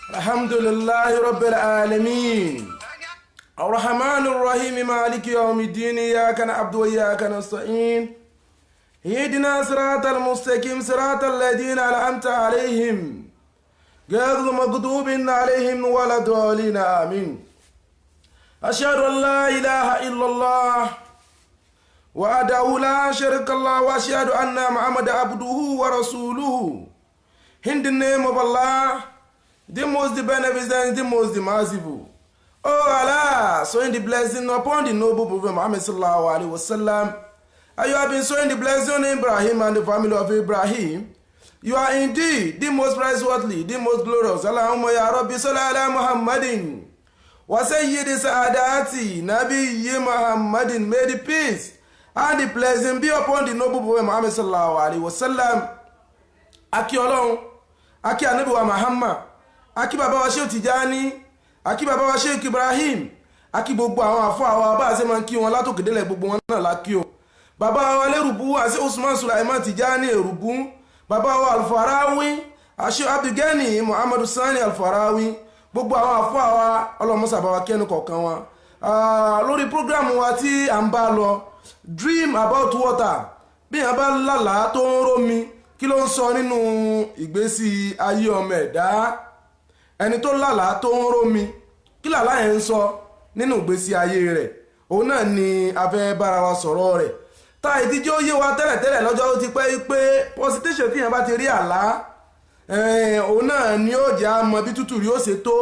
الحمد لله رب العالمين الرحمن الرحيم مالك يوم الدين إياك نعبد وإياك نستعين اهدنا صراط المستقيم صراط الذين أنعمت عليهم غير المغضوب عليهم ولا الضالين آمين. أشهد أن لا إله إلا الله وحده لا شريك له وأشهد أن محمدا عبده ورسوله. In the name of Allah, the most beneficent, the most merciful. Oh Allah, sowing the blessing upon the noble Prophet Muhammad sallallahu alaihi wasallam. And you have been sowing the blessing on Ibrahim and the family of Ibrahim. You are indeed the most praiseworthy, the most glorious. Allahumma ya Rabbi salli ala Muhammadin wa sayyidi sa'adati Nabiyyi Muhammadin. May the peace and the blessing be upon the noble Prophet Muhammad sallallahu alaihi wasallam. Aki Ọlọ́run, aki Ànábì wa Muhammad, aki bàbá wa Sheikh Tijani, aki bàbá wa Sheikh Ibrahim, aki gbogbo àwọn àfáà wa bá ṣe máa kí wọn látòkè délẹ̀ gbogbo wọn náà la kí o. Bàbá wa Lérùbú àti Usman Sulaiman Tijani Èrùbú, bàbá wa Al-Farawi, àṣẹ Abdulgani Muhammadu Sani Al-Farawi, gbogbo àwọn àfáà wa ọlọ́mọsà bá wa kẹ́nu kọ̀ọ̀kan wa. Lórí prógrámù wa tí à ń bá lọ, Dream About Water, bí yàn bá lálàá tó ń rómi, kí ló ń sọ nínú ìgbésí ayé ọmọ ẹ̀dá? Ẹni tó lálàá tó ń rómi, kí làlá yẹn ń sọ nínú ìgbésí ayé rẹ̀? Òun náà ni a fẹ́ bára wa sọ̀rọ̀ rẹ̀. Tá ìdíje ó yé wa tẹ́lẹ̀tẹ́lẹ̀ lọ́jọ́ ó ti pẹ́ pé pọ́sítẹ́ṣọ̀ tí yẹn bá ti rí àlá, òun náà ni ó jẹ́ àmọ́ bí tútù rí ó ṣe tó.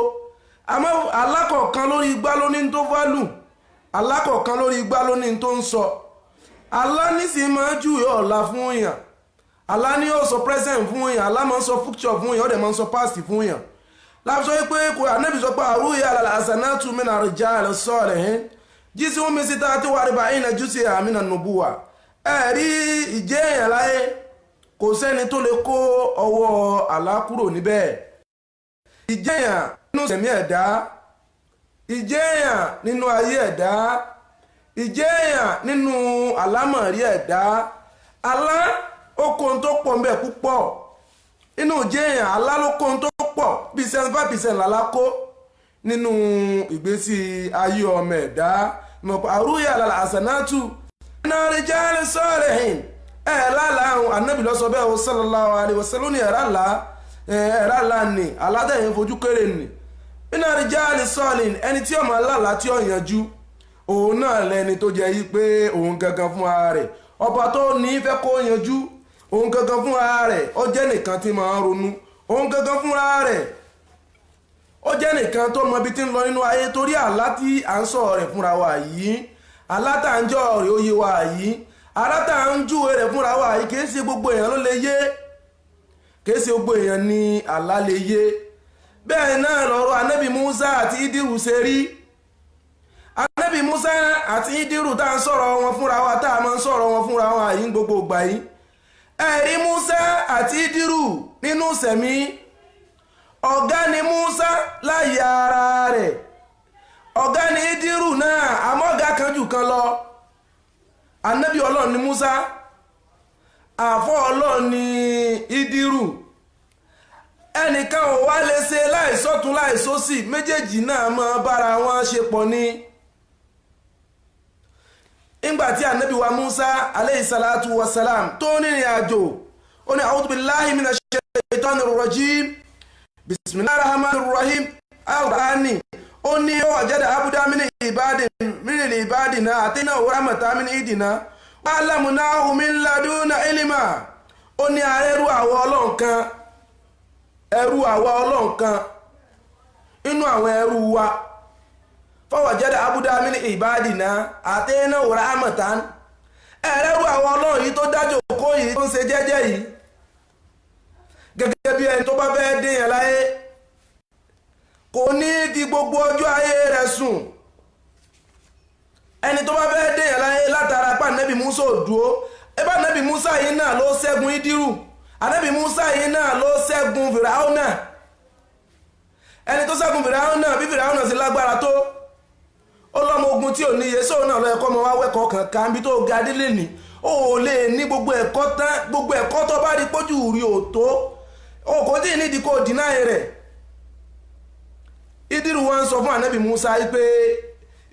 Àmọ́ alákọ̀ọ̀kan lórí igbá ló ní tó válù, alákọ̀ọ̀kan lórí igbá ló ní tó ń sọ. Àlá nísìnyí máa ń júwe ọ̀la fún èèyàn. Allah ni ó sọ present fún yàn, Allah máa ń sọ future fún yàn, ó dẹ̀ máa ń sọ past fún yàn. Láti sọ pé kò Ànábì sọ pé àrùyà al-hasanatu min ar-rijal as-salihin jísí wọn mẹ́sí tá a ti wà rí báyìí náà jùsí àmìnà nubuwa. Ẹ̀rí ìjẹ́ èèyàn láyé kò sẹ́ni tó lè kó ọwọ́ Allah kúrò níbẹ̀. Ìjẹ́ èèyàn nínú sẹ̀mí ẹ̀dá, ìjẹ́ èèyàn nínú ayé ẹ̀dá, ìjẹ́ èèyàn nínú àlámọ̀rí ẹ̀dá. Allah okun tó pọ̀ ń bẹ púpọ̀ inú jẹ́ èèyàn alálòkun tó pọ̀ bí 75% lálákó nínú ìgbésí ayé ọmọ ẹ̀dá mọ̀pọ̀ àrúyà al-hasanatu min ar-rijal as-salihin. Láàrùn Ànábì ló sọ bẹ́ẹ̀ sallallahu alaihi wasallam ní ẹ̀rálà ní aládẹ́yìn fojú kéré ní min ar-rijal as-salihin. Ẹni tí ọmọ alálà tí ó yanjú òun náà lẹni tó jẹ́ yí pé òun gangan fún ara rẹ̀ ọba tó ní fẹ́ kó yanjú. Òun gangan fúnra rẹ̀ ó jẹ́ nìkan tí máa ń ronú. Òun gangan fúnra rẹ̀ ó jẹ́ nìkan tó mọ ibi tí ń lọ nínú ayé torí àlá tí à ń sọ rẹ̀ fúnra wa yìí, àlá tá à ń jọ rẹ̀ ó yé wa yìí, àlá tá à ń júwe rẹ̀ fúnra wa yìí kìí ṣe gbogbo èèyàn ló lè yé, kìí ṣe gbogbo èèyàn ni àlá lè yé. Bẹ́ẹ̀ náà lọ́rọ̀ Ànábì Musa àti Idiru ṣe rí. Ànábì Musa àti Idiru tá à ń sọ̀rọ̀ wọn fúnra wa, tá a máa ń sọ̀rọ̀ wọn fúnra wa yìí gbogbo ìgbà yìí. Ẹ̀rí Musa àti Idiru nínú sẹ̀mí, ọ̀gá ni Musa láyé ara rẹ̀, ọ̀gá ni Idiru náà àmọ́gá kan jù kan lọ. Ànábì Ọlọ́run ni Musa, àfọ́ Ọlọ́run ni Idiru. Ẹnìkan ò wá lè ṣe láìsọ́tún láìsósì, méjèèjì náà máa bára wọn ṣe pọ̀ ni. Ìgbàtí Ànábì wa Musa alayhi salatu wa salam tó nírìn àjò, ó ní a'udhu billahi minash shaitanir rajim bismillahir rahmanir rahim al-Qur'ani. Ó ní ó wajada abda min ibadina atina rahmatan min indina wa 'allamnahu min laduna ilma. Ó ní ẹrú àwa Ọlọ́run kan, ẹrú àwa Ọlọ́run kan inú àwọn ẹrú wa. Fọwọ́jẹ́dà abúdá min ìbádìná àtẹ́nà òrà àmọ̀tán. Ẹ̀rẹ́rù àwọn Ọlọ́run yìí tó dájò kó yìí tó ń ṣe jẹ́jẹ́ yìí, gẹ́gẹ́ bí ẹni tó bá fẹ́ dèèyàn láyé kò ní di gbogbo ọjọ́ ayé rẹ̀ sùn. Ẹni tó bá fẹ́ dèèyàn láyé látara pa Ànábì Musa òdúró, ẹbá Ànábì Musa yìí náà ló ṣẹ́gun Idiru, Ànábì Musa yìí náà ló ṣẹ́gun Fìràúnà. Ẹni tó ṣẹ́gun Fìràúnà bí Fìràúnà sí lágbára tó, ọlọ́mọ ogun tí ò ní iye sóò náà lọ ẹ̀kọ́ mọ́ wá wẹ́kọ̀ọ́ kankan bí tó ga délé ní ó lè ní gbogbo ẹ̀kọ́ tán, gbogbo ẹ̀kọ́ tó bá rí pójú rí òtó o kò tí nídìí kó dínà rẹ̀. Ìdírù wọn sọ fún ànábì Musa pé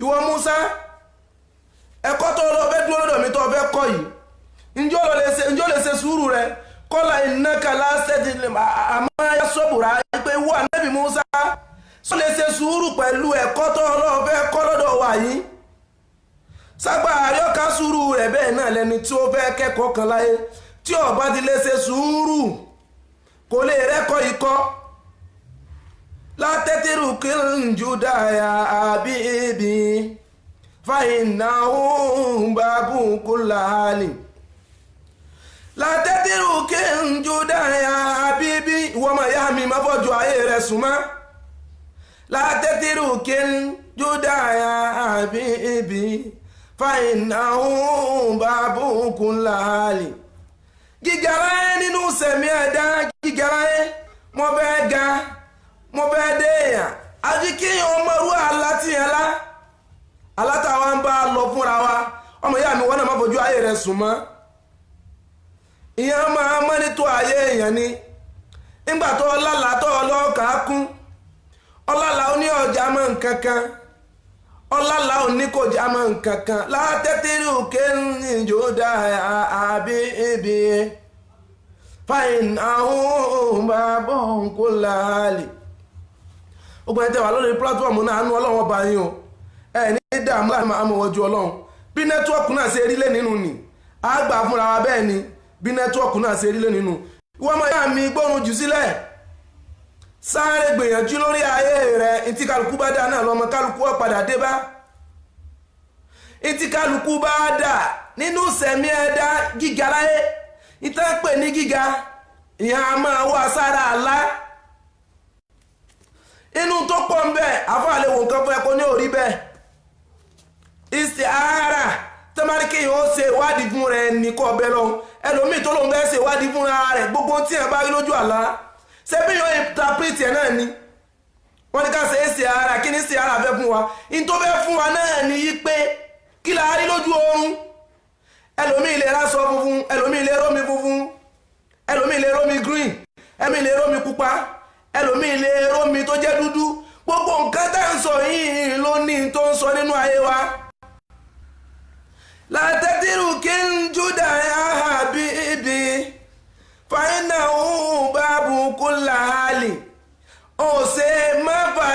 ìwọ Musa ẹ̀kọ́ tó lọ fẹ́ dúró lọ́dọ̀ mi tó fẹ́ kọ́ yìí ǹjọ́ lè ṣe sùúrù rẹ kọ́lá innaka la tastati' àmọ́ ya sọ́bùrà pé ìwọ ànábì Musa sọ lè ṣe sùúrù pẹ̀lú ẹ̀kọ́ tó lọ fẹ́ kọ́ lọ́dọ̀ wa yìí ságbà àríọ́ká sùúrù rẹ̀ bẹ́ẹ̀ náà lẹni tí ó fẹ́ kẹ́kọ̀ọ́ kan láyé tí ó bá ti lè ṣe sùúrù kò lè rẹ́kọ̀ọ́ ikọ́ látẹ́tìrù kí n jù dáyà àbí ibi fàyínà òun bàbú kulla hali látẹ́tìrù kí n jù dáyà àbí ibi ìwọ́n máa yá mi má fọ́jú ayé rẹ̀ súnmọ́ látẹ́tìrù kí n jù dáyà àbí ibi fàyínà òun bàbú kulla hali gígara ẹ nínú sẹ̀mí ẹ̀dá gígara ẹ mo bẹ́ẹ̀ ga mo bẹ́ẹ̀ dé èèyàn àti kí ọmọ irú alátìyẹnlá alátàwa ń bá lọ fúnra wa ọmọ ìyá mi wọ́n náà má fojú ayé rẹ̀ sùn mọ́ ìyẹn máa mọ́nító ayé èèyàn ni nígbà tó ọlálà tó ọlọ́ọ̀kà kún ọlálà ó ní ọjà mọ́ nǹkan kan ọlálà ò ní kò já mọ́ nǹkan kan látẹ́tìrì òkè ìjò dá àbí ibi fàyín àwọn bàbá kulla hali ó gbọ́n tẹ́wà lórí platform náà nú ọlọ́run ọba yín o ẹ̀ ní dààmú láti máa mọ̀ wọ́jú ọlọ́run bí nẹ́tíwọ́ọ̀kù náà ṣe rí lé nínú ni a gbà fúnra wa bẹ́ẹ̀ ni bí nẹ́tíwọ́ọ̀kù náà ṣe rí lé nínú ìwọ ọmọ ìyá mi gbóhùn jù sílẹ̀ sáré gbìyànjú lórí ayé rẹ̀ ìtí kálukú bá dà náà lọ́mọ kálukú ó padà dé bá ìtí kálukú bá dà nínú sẹ̀mí ẹ̀dá gíga láyé ìtàn pè ní gíga ìyá máa wà sára àlá inú tó pọ̀ ń bẹ̀ àfáàlẹ̀ wò nǹkan fún ẹ̀kọ́ ní orí bẹ́ẹ̀ istihara tẹ́márìkì yóò ṣe ìwádìí fún rẹ̀ nìkan ọbẹ̀ lọ ẹlòmíì tó lóun fẹ́ ṣe ìwádìí fún ara rẹ̀ gbogbo tí ẹ̀ bá rí lójú àlá ṣé bí yóò interpret ẹ̀ náà ni wọ́n ní ká ṣe istihara kí ni istihara fẹ́ fún wa in tó fẹ́ fún wa náà ni yí pé kí la rí lójú oorun ẹlòmíì lè rásọ funfun ẹlòmíì lè rómi funfun ẹlòmíì lè rómi green ẹlòmíì lè rómi pupa ẹlòmíì lè rómi tó jẹ́ dúdú gbogbo nǹkan tá ń sọ yìí ló ní tó ń sọ nínú ayé wa látẹ́tìrù kí n júdà àbí ibi fàyínà òun bàbú kulla hali ó ṣe má fà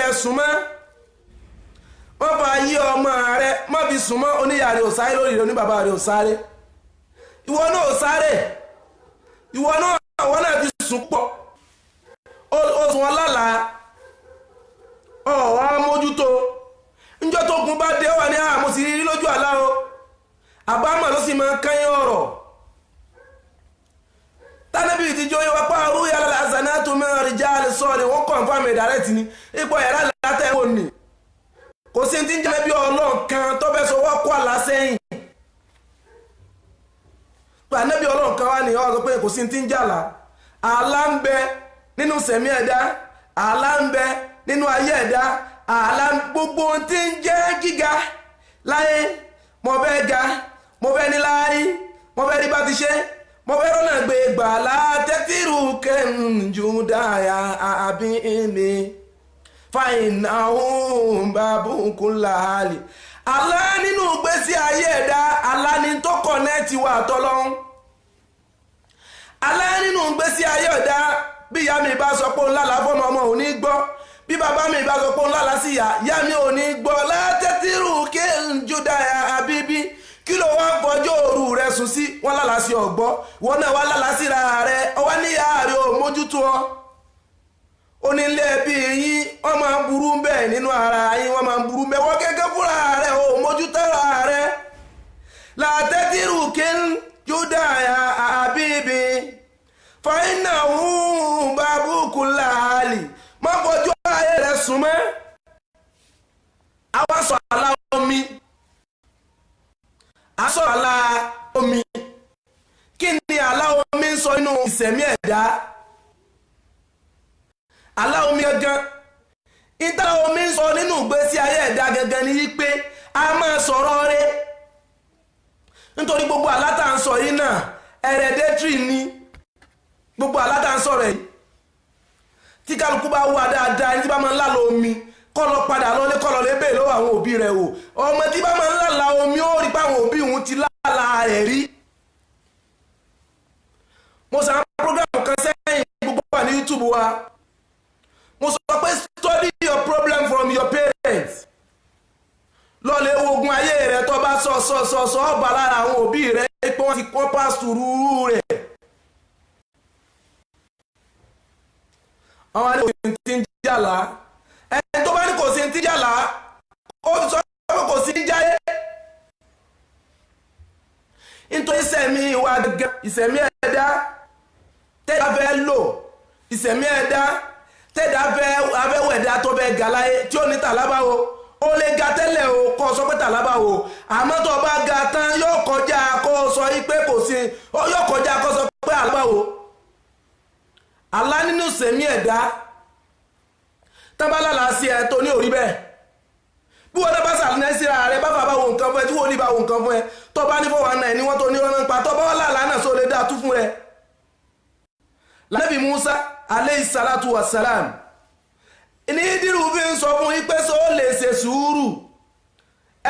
rẹ̀ súnmọ́ má fà yí ọmọ rẹ̀ má fi súnmọ́ oníyà rẹ̀ ò sáré lórí rẹ̀ oníbàbá rẹ̀ ò sáré ìwọ náà ò sáré ìwọ náà ti sùn pọ̀ ó sùn wọn lálàá ọ̀wá mójútó níjọ́ tó gun bá dé wà ní àmọ́ sí rí lójú àlá o àbámọ̀ ló sì máa ń kányìn ọ̀rọ̀ tánàbí ìtìjọ́ yíwa pààrú yàrá lásánà tó mẹ́rin rìjà lè sọ ni wọ́n kàn fáàmì ìdárẹ́tì ni ipò ẹ̀rá látẹ̀wò ni kò sí ti ń jẹ́ bí ọlọ́ọ̀kan tó fẹ́ sọ wọ́n kó àlá sẹ́yìn pàánẹ́bí ọlọ́ọ̀kan wá ní ọ́ sọ pé kò sí ti ń jàlá àlá ń bẹ nínú sẹ̀mí ẹ̀dá àlá ń bẹ nínú ayé ẹ̀dá àlá gbogbo tí ń jẹ́ gíga láyé mo fẹ́ ga mo fẹ́ ní láárí mo fẹ́ rí bá ti ṣe mo fẹ́ rọ́nà gbé gbà látẹ́tìrù kẹ́ńjù dáyà àbí mi fàyínà òun bàbú kulla hali àlá nínú ìgbésí ayé ẹ̀dá àlá ni tó kọ̀nẹ́ẹ̀tì wà tọ́lọ́hún àlá nínú ìgbésí ayé ẹ̀dá bí ìyá mi bá sọ pé òun lálàá fọ́mọ ọmọ òun ní gbọ́ bí bàbá mi bá sọ pé òun lálàá sí ìyá mi ò ní gbọ́ látẹ́tìrù kẹ́ńjù dáyà àbí bí kí ló wá fọjọ́ òru rẹ̀ sùn sí wọ́n lálàá sí ọ̀gbọ́ wọn náà wá lálàá síra rẹ̀ ọwá níyà rẹ̀ ò mójútó ọ onílé ẹbí yín wọ́n máa ń burú bẹ́ẹ̀ nínú ara yín wọ́n máa ń burú bẹ́ẹ̀ wọ́n gẹ́gẹ́ fúnra rẹ̀ ò mójútó ara rẹ̀ látẹ́tìrù kẹ́ńjù dáyà àbí bí fàyínà òun bàbú kulla hali má fojú ayé rẹ̀ sùn mọ́ àwọn sọ àlá omi aṣọ àlá omi kí ni àlá omi ń sọ nínú ìsẹ̀mí ẹ̀dá àlá omi gangan ìta omi ń sọ nínú ìgbésí ayé ẹ̀dá gangan ni wípé a máa sọ̀rọ̀ rẹ̀ nítorí gbogbo àlá tá ń sọ yìí náà hereditary ni gbogbo àlá tá ń sọ̀rọ̀ yìí tí kálukú bá wà dáadáa ẹni tí bá máa ń lálàá omi kọ́ lọ padà lọ́lé kọ́ lọ lé bẹ́ẹ̀ lọ́wọ́ àwọn òbí rẹ̀ wò ọmọ tí bá máa ń lálàá omi ó rí pé àwọn òbí òun ti lálàá rẹ̀ rí. mo sàn program kan sẹ́yìn gbogbo wà ní YouTube wa mo sọ pé study your problem from your parents lọ́lẹ̀ ogun ayé rẹ̀ tó bá sọ ọba lára àwọn òbí rẹ̀ pé wọ́n ti kọ́ pàṣùrù rẹ̀. àwọn àlejò tí ń jàlá ẹni tó bá ní kò sí ń jàlá ó sọ pé kò sí ń jáyé. nítorí ìsẹ̀mí ìwà gẹ́gẹ́ ìsẹ̀mí ẹ̀dá tẹ́dá fẹ́ lò ìsẹ̀mí ẹ̀dá tẹ́dá fẹ́ wẹ̀dá tó fẹ́ ga láyé tí ó ní tàlábáwo ó lè ga tẹ́lẹ̀ o kọ́ sọ pé tàlábáwo àmọ́ tó bá ga tán yóò kọjá kó sọ pé kò sí yóò kọjá kó sọ pé àlábáwo. àlá nínú ìsẹ̀mí ẹ̀dá tábàlà làásì ẹ̀ tó ní orí bẹ́ẹ̀ bí wọ́n bá sàlẹ̀ síra rẹ̀ bá fà bá wo nǹkan fún ẹ tí wọ́n ní bá wo nǹkan fún ẹ tó bá ní fọwọ́ náà ni wọ́n tó ní ọ̀nà pa tó bá wà láàlá náà sọ lè dá tú fún rẹ̀. Lánábì Musa aleyhi salatu wa salam ní Ìdírù fi ń sọ fún yín pé sọ lè ṣe sùúrù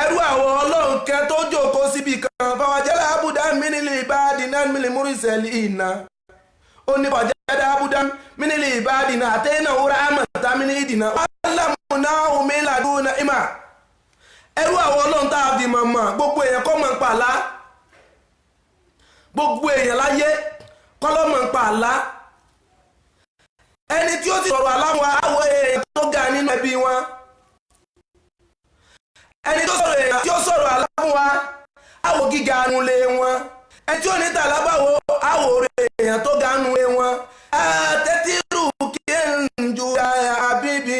ẹrú àwọn ọlọ́run kẹ tó jókòó síbi kan fàwájẹ́lá abúdá mínìlì ìbádìí mínìlì múrísẹ̀lì ìná ó ní fàwájẹ́lá abúdá mínìlì ìbádìí àtẹ́yìnà wúrà àmọ̀tá mínìlì ìdìnà wàlámùná omi làdúnà ìmà ẹrú àwọn ọlọ́run tá a fi mọ̀mọ́ gbogbo èèyàn kọ́ mọ̀ ń pa àlá gbogbo èèyàn láyé kọ́ lọ́ mọ̀ ń pa àlá ẹni tí ó ti sọ̀rọ̀ aláwọ̀ àwọ̀ èèyàn tó ga nínú ẹbí wọn ẹni tó sọ̀rọ̀ èèyàn tí ó sọ̀rọ̀ aláwọ̀ àwọ̀ gíga nulẹ̀ wọn ẹni tí ó ní tàlábàwọ̀ àwọ̀ èèyàn tó ga nulẹ̀ wọn àtẹ́tìrù kí ń ju àbíbí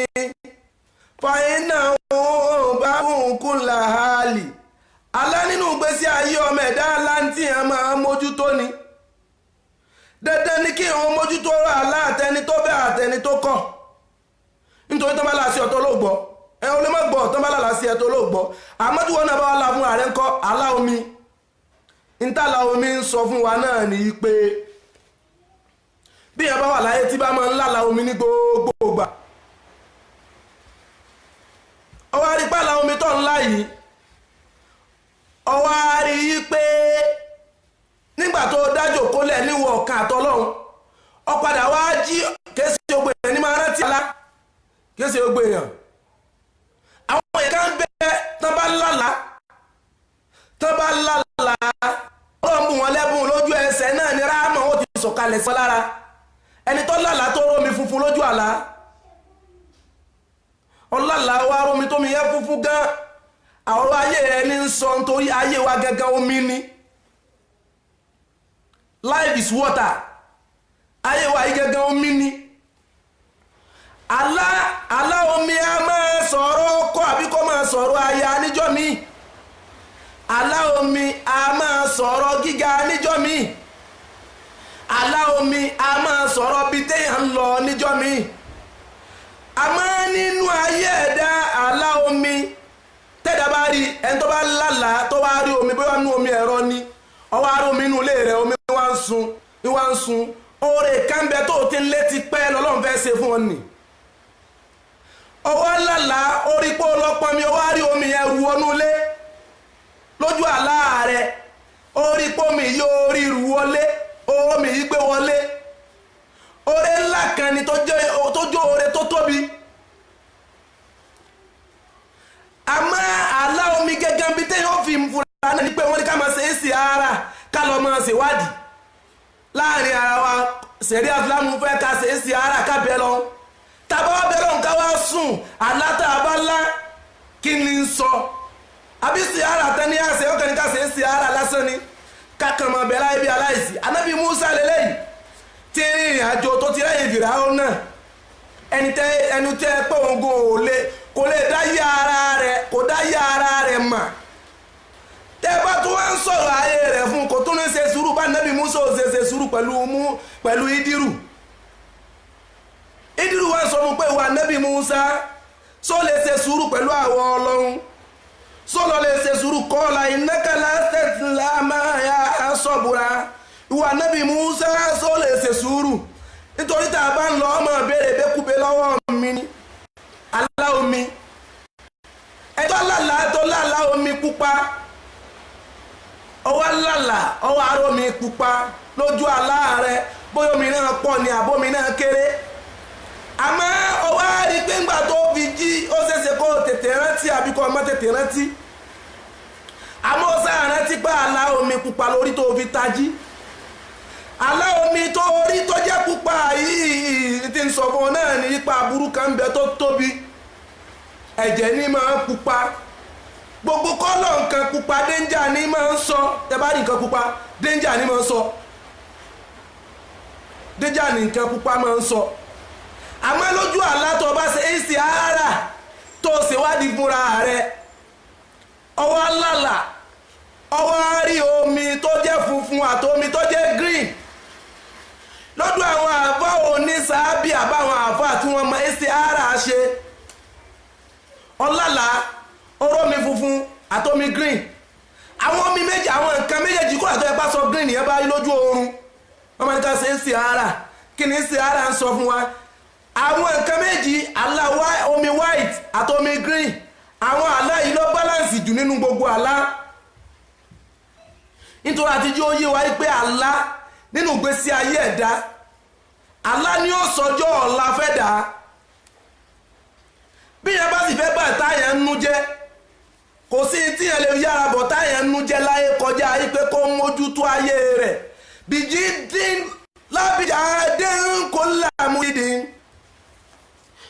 fàyínà bá kú làhálì alá nínú ìgbésí ayé ọmọ ẹ̀dá aláǹtí ẹ̀ máa mójútó ni dandan ní kí wọ́n mójútó àlá àtẹni tó bẹ́ àtẹni tó kọ̀ nítorí tó bá láàṣẹ ọ̀tọ̀ ló gbọ́ ẹ o lè má gbọ́ tó bá láàṣẹ ọ̀tọ̀ ló gbọ́ àmọ́ tí wọ́n náà bá wà lá fún ààrẹ ńkọ́ àlá omi ntàlá omi ń sọ fún wa náà ní pé bí yẹn bá wà láyé tí bá máa ń lálàá omi ní gbogbo ìgbà ọwọ́ àrí pàlà omi tó ńlá yìí ọwọ́ àrí yí pé nígbà tó dájò kólẹ̀ níwọ̀ ọ̀kan àtọ́lọ́run ọ̀padà wá jí kéèsì gbogbo èèyàn ní máa rántí àlá kéèsì gbogbo èèyàn àwọn èèyàn kan bẹ tán bá lálàá ọlọ́run bù wọn lẹ́bùn lójú ẹsẹ̀ náà ní ráàmù ó ti sọ̀kalẹ̀ sí lára ẹni tó lálàá tó rómi funfun lójú àlá ọlọ́lá wa rómi tó mi yẹ funfun gan àwọn ayé ẹni ń sọ nítorí ayé wa gẹ́gẹ́ omi ni. Life is water ayé wa yìí gẹ́gẹ́ omi ni àlá omi a máa sọ̀rọ̀ ọkọ àbí kó máa sọ̀rọ̀ aya níjọ́ mi àlá omi a máa sọ̀rọ̀ gíga níjọ́ mi àlá omi a máa sọ̀rọ̀ bí téèyàn ń lọ níjọ́ mi àmọ́ nínú ayé ẹ̀dá àlá omi tẹ́dá bá rí ẹni tó bá lálàá tó bá rí omi bóyá nú omi ẹ̀rọ ni ọwọ́ aró mi inú ilé rẹ̀ omi wá ń sun oore kánbẹ tó ti ń létí pẹ́ lọ́lọ́run fẹ́ ṣe fún ọ nì ọwọ́ lálàá orí pé ọlọ́pàá mi ọwọ́ rí omi yẹn ru ọnú ilé lójú àlá rẹ̀ orí pé omi yóò rí ru wọlé omi yìí gbé wọlé oore ńlá kan ni tó jó oore tó tóbi àmọ́ àlá omi gẹ́gẹ́ bí téèyàn fi fura náà ni pé wọ́n ní ká máa ṣe é sí ara ká lọ máa ṣèwádìí láàrin ara wa ṣẹ̀rí àfúlámù fẹ́ ká ṣe é sí ara ká bẹ́ẹ̀ lọ tàbá wá bẹ́ẹ̀ lọ́n ká wá sùn àlátà abálá kí ni ń sọ àbí sí ara tẹ́ ní àṣẹ ọkàn ní ká ṣe é sí ara lásán ni kákan máa bẹ̀rẹ̀ láyé bí aláìsí anábì Musa lélẹ́yìí tí ìrìn àjò tó ti rẹ́yìn Fíráúnà náà ẹni tẹ́ pé òun kò lè dá yé ara rẹ̀ mà tẹ́ bá tún wá ń sọ̀rọ̀ ayé rẹ̀ fún kò tún ní ṣe sùúrù bá nábì Musa ò ṣe sùúrù pẹ̀lú Ìdírù wá sọ fún pé wà nábì Musa só lè ṣe sùúrù pẹ̀lú àwọn ọlọ́run só lọ lè ṣe sùúrù kọ́ọ̀lá ìnákàlá tẹ̀sílá máa yá sọ̀bùra ìwà nábì Musa só lè ṣe sùúrù nítorí tá a bá ń lọ ọmọ béèrè békúbe lọ́wọ́ mi ní àlá omi ẹjọ́ lálàá tó lálàá omi pupa ọwọ́ lálàá ọwọ́ aró omi pupa lójú àlá rẹ bóyá omi náà pọ̀ ní àbómi náà kéré àmọ́ ọwọ́ rí pé ńgbà tó fi jí ó ṣeéṣe kó tètè rántí àbí kó má tètè rántí àmọ́ ó sáà rántí pé àlá omi pupa lórí tó fi tají àlá omi tó rí tó jẹ́ pupa yìí tí ń sọ fún ọ náà ní ipa aburú kan bẹ tó tóbi ẹ̀jẹ̀ ní máa ń pupa gbogbo kọ́lọ̀ nǹkan pupa dénjà ní máa ń sọ tẹ bá rí nǹkan pupa dénjà ní máa ń sọ dénjà ní nǹkan pupa máa ń sọ àmọ́ lójú àlá tó bá ṣe istiara tó ṣèwádìí fúnra rẹ̀ ọwọ́ lálà ọwọ́ rí omi tó jẹ́ funfun àti omi tó jẹ́ green lọ́dọ̀ àwọn àfá onísàábì àbáwọn àfá tí wọ́n mọ istiara ṣe ọlálà orómi funfun àti omi green àwọn omi méjì àwọn nǹkan méjèèjì kó àtọ́ ẹ̀pá sọ green yẹn bá rí lójú oorun wọ́n máa ní ká ṣe istiara kí ni istiara ń sọ fún wa àwọn nǹkan méjì àlá omi white àti omi green àwọn àlá yìí ló balance jù nínú gbogbo àlá nítorí àtijú ó yé wa pé àlá nínú ìgbésí ayé ẹ̀dá àlá ni ó sọjọ́ ọ̀la fẹ́ dà bí yẹn bá sì fẹ́ bá táyà ń nú jẹ́ kò sí tí yẹn lè yára bọ̀ táyà ń nú jẹ́ láyé kọjá yìí pé kó mójútó ayé rẹ̀ bìjí dín lábìjà dín kó làmú dín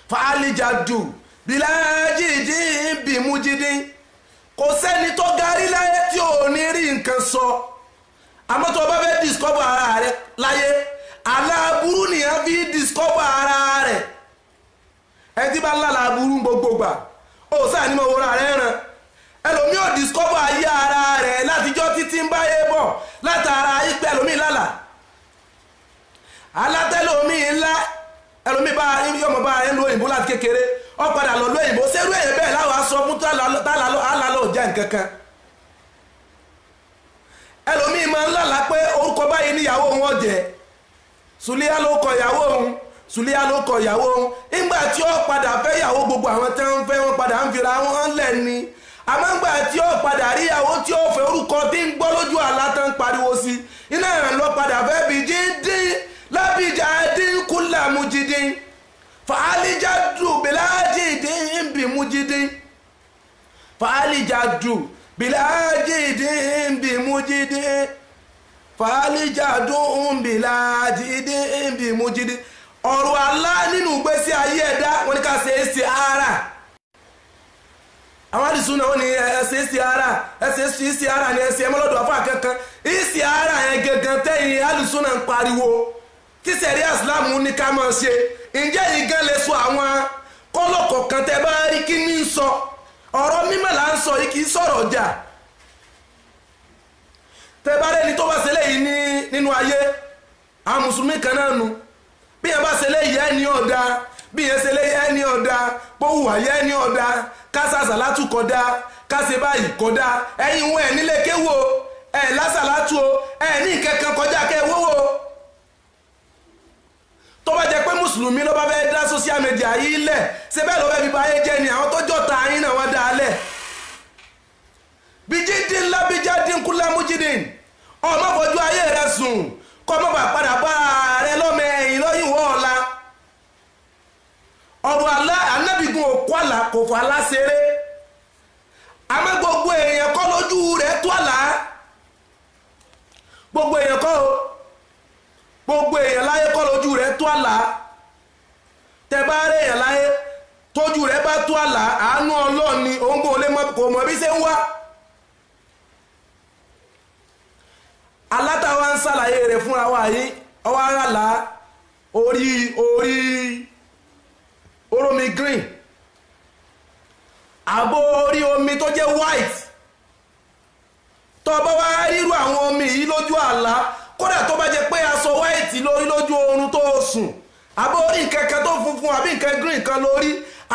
fàálìjàdù bìlájìdín bìmújídín kò sẹ́ni tó garí láyé tí ò ní rí nǹkan sọ àmọ́ tó bá fẹ́ discover ara rẹ̀ láyé aláburú nìyẹn fi discover ara rẹ̀ ẹ tí bá lálà aburú gbogbo gbà ó sáà ní mo wọra rẹ̀ ràn ẹlòmí ò discover ayé ara rẹ̀ látijọ́ títí ń báyé bọ̀ látara ìpẹ́ ẹlòmí lálà alátẹ́lòmí ńlá ẹlòmí bá yọmọ bá ẹ ń lo òyìnbó láti kékeré ọ padà lọ lọ òyìnbó sẹ́rú ẹ̀yẹ bẹ́ẹ̀ láwọn aṣọ fún tálálọ́ jẹ́ nkankan ẹlòmí máa ń lálàá pé orúkọ báyìí níyàwó wọn jẹ Sùlíyà ló kọ ìyàwó òun Sùlíyà ló kọ ìyàwó òun nígbà tí ó padà fẹ́ ìyàwó gbogbo àwọn tẹ́ ń fẹ́ wọn padà ń fira wọn lẹ̀ ni àmọ́ nígbà tí ó padà rí ìyàwó tí ó fẹ́ orúkọ tí ń gbọ́ lójú àlá tán pariwo sí iná ìrànlọ́ padà fẹ́ bí díndín lábìjà dín kúlà mújídín fàálìjàdù bìlájìdín bìmújídín fàálìjàdù bìlájìdín bìmújídín fàálìjàdù bìlájìdín bìmújídín ọ̀rọ̀ àlá nínú ìgbésí ayé ẹ̀dá wọn ni ká ṣe é sí ara àwọn àdìsún náà wọ́n ní ẹsẹ̀ istiara ẹsẹ̀ istiara ní ẹsẹ̀ ẹmọ́lọ́dọ̀ àfọ́ àkẹ́kẹ́ istiara yẹn gẹ́gẹ́ tẹ́yìn àdìsún náà ń pariwo tí sẹ̀rí àsìlámù ní ká máa ṣe ǹjẹ́ yìí gan lè sọ àwọn kọ́lọ́kọ̀ kan tẹ́ bá rí kí ní sọ ọ̀rọ̀ mímọ́ là ń sọ yìí kì í sọ̀rọ̀ ọjà tẹ́ bá rẹ́ni tó bá ṣe léyìí nínú ayé àwọn mùsùlùmí kan náà nu bí yẹn bá ṣe léyìí ẹni ọ̀dà bí yẹn ṣe léyìí ẹni ọ̀dà pòwùwà yẹ ẹni ọ̀dà kásásàlátù kódà kásẹ báyìí kódà ẹ̀yin wọn ẹ̀ nílé kéwò ẹ̀ lásàlátù o ẹ̀ ní ìkẹ́kẹ́ kọjá kẹwòwò tó bá jẹ́ pé mùsùlùmí ló bá fẹ́ dá social media yìí lẹ̀ ṣe bẹ́ẹ̀ ló fẹ́ fi báyé jẹ́ ni àwọn tó jọ̀ta yín náà wọ́n dá a lẹ̀ bíjídín lábíjádín kúlámújídín ọmọ fojú ayé rẹ sùn kọ́ mọ́ bà padà bá rẹ lọ́mọ ẹ̀yìn lọ́yìn wọ́ ọ̀la ọ̀rọ̀ anábìgun òkú àlà kò fà láṣeré àmọ́ gbogbo èèyàn kọ́ lójú rẹ̀ tó àlà gbogbo èèyàn kọ́ o gbogbo èèyàn láyé kọ́ lójú rẹ̀ tó àlà tẹ bá rí èèyàn láyé tójú rẹ̀ bá tó àlà àánú Ọlọ́run ni òun kò lè kò mọ̀ bí ṣe ń wá alátàwa ń ṣàlàyé rẹ̀ fúnra wa yìí ọwọ́ àràlà orí oromi green àbò orí omi tó jẹ́ white tó bá wá rírú àwọn omi yìí lójú àlá kódà tó bá jẹ́ pé aṣọ white lórí lójú oorun tó sùn àbò orí nǹkan kan tó funfun àbí nǹkan green kan lórí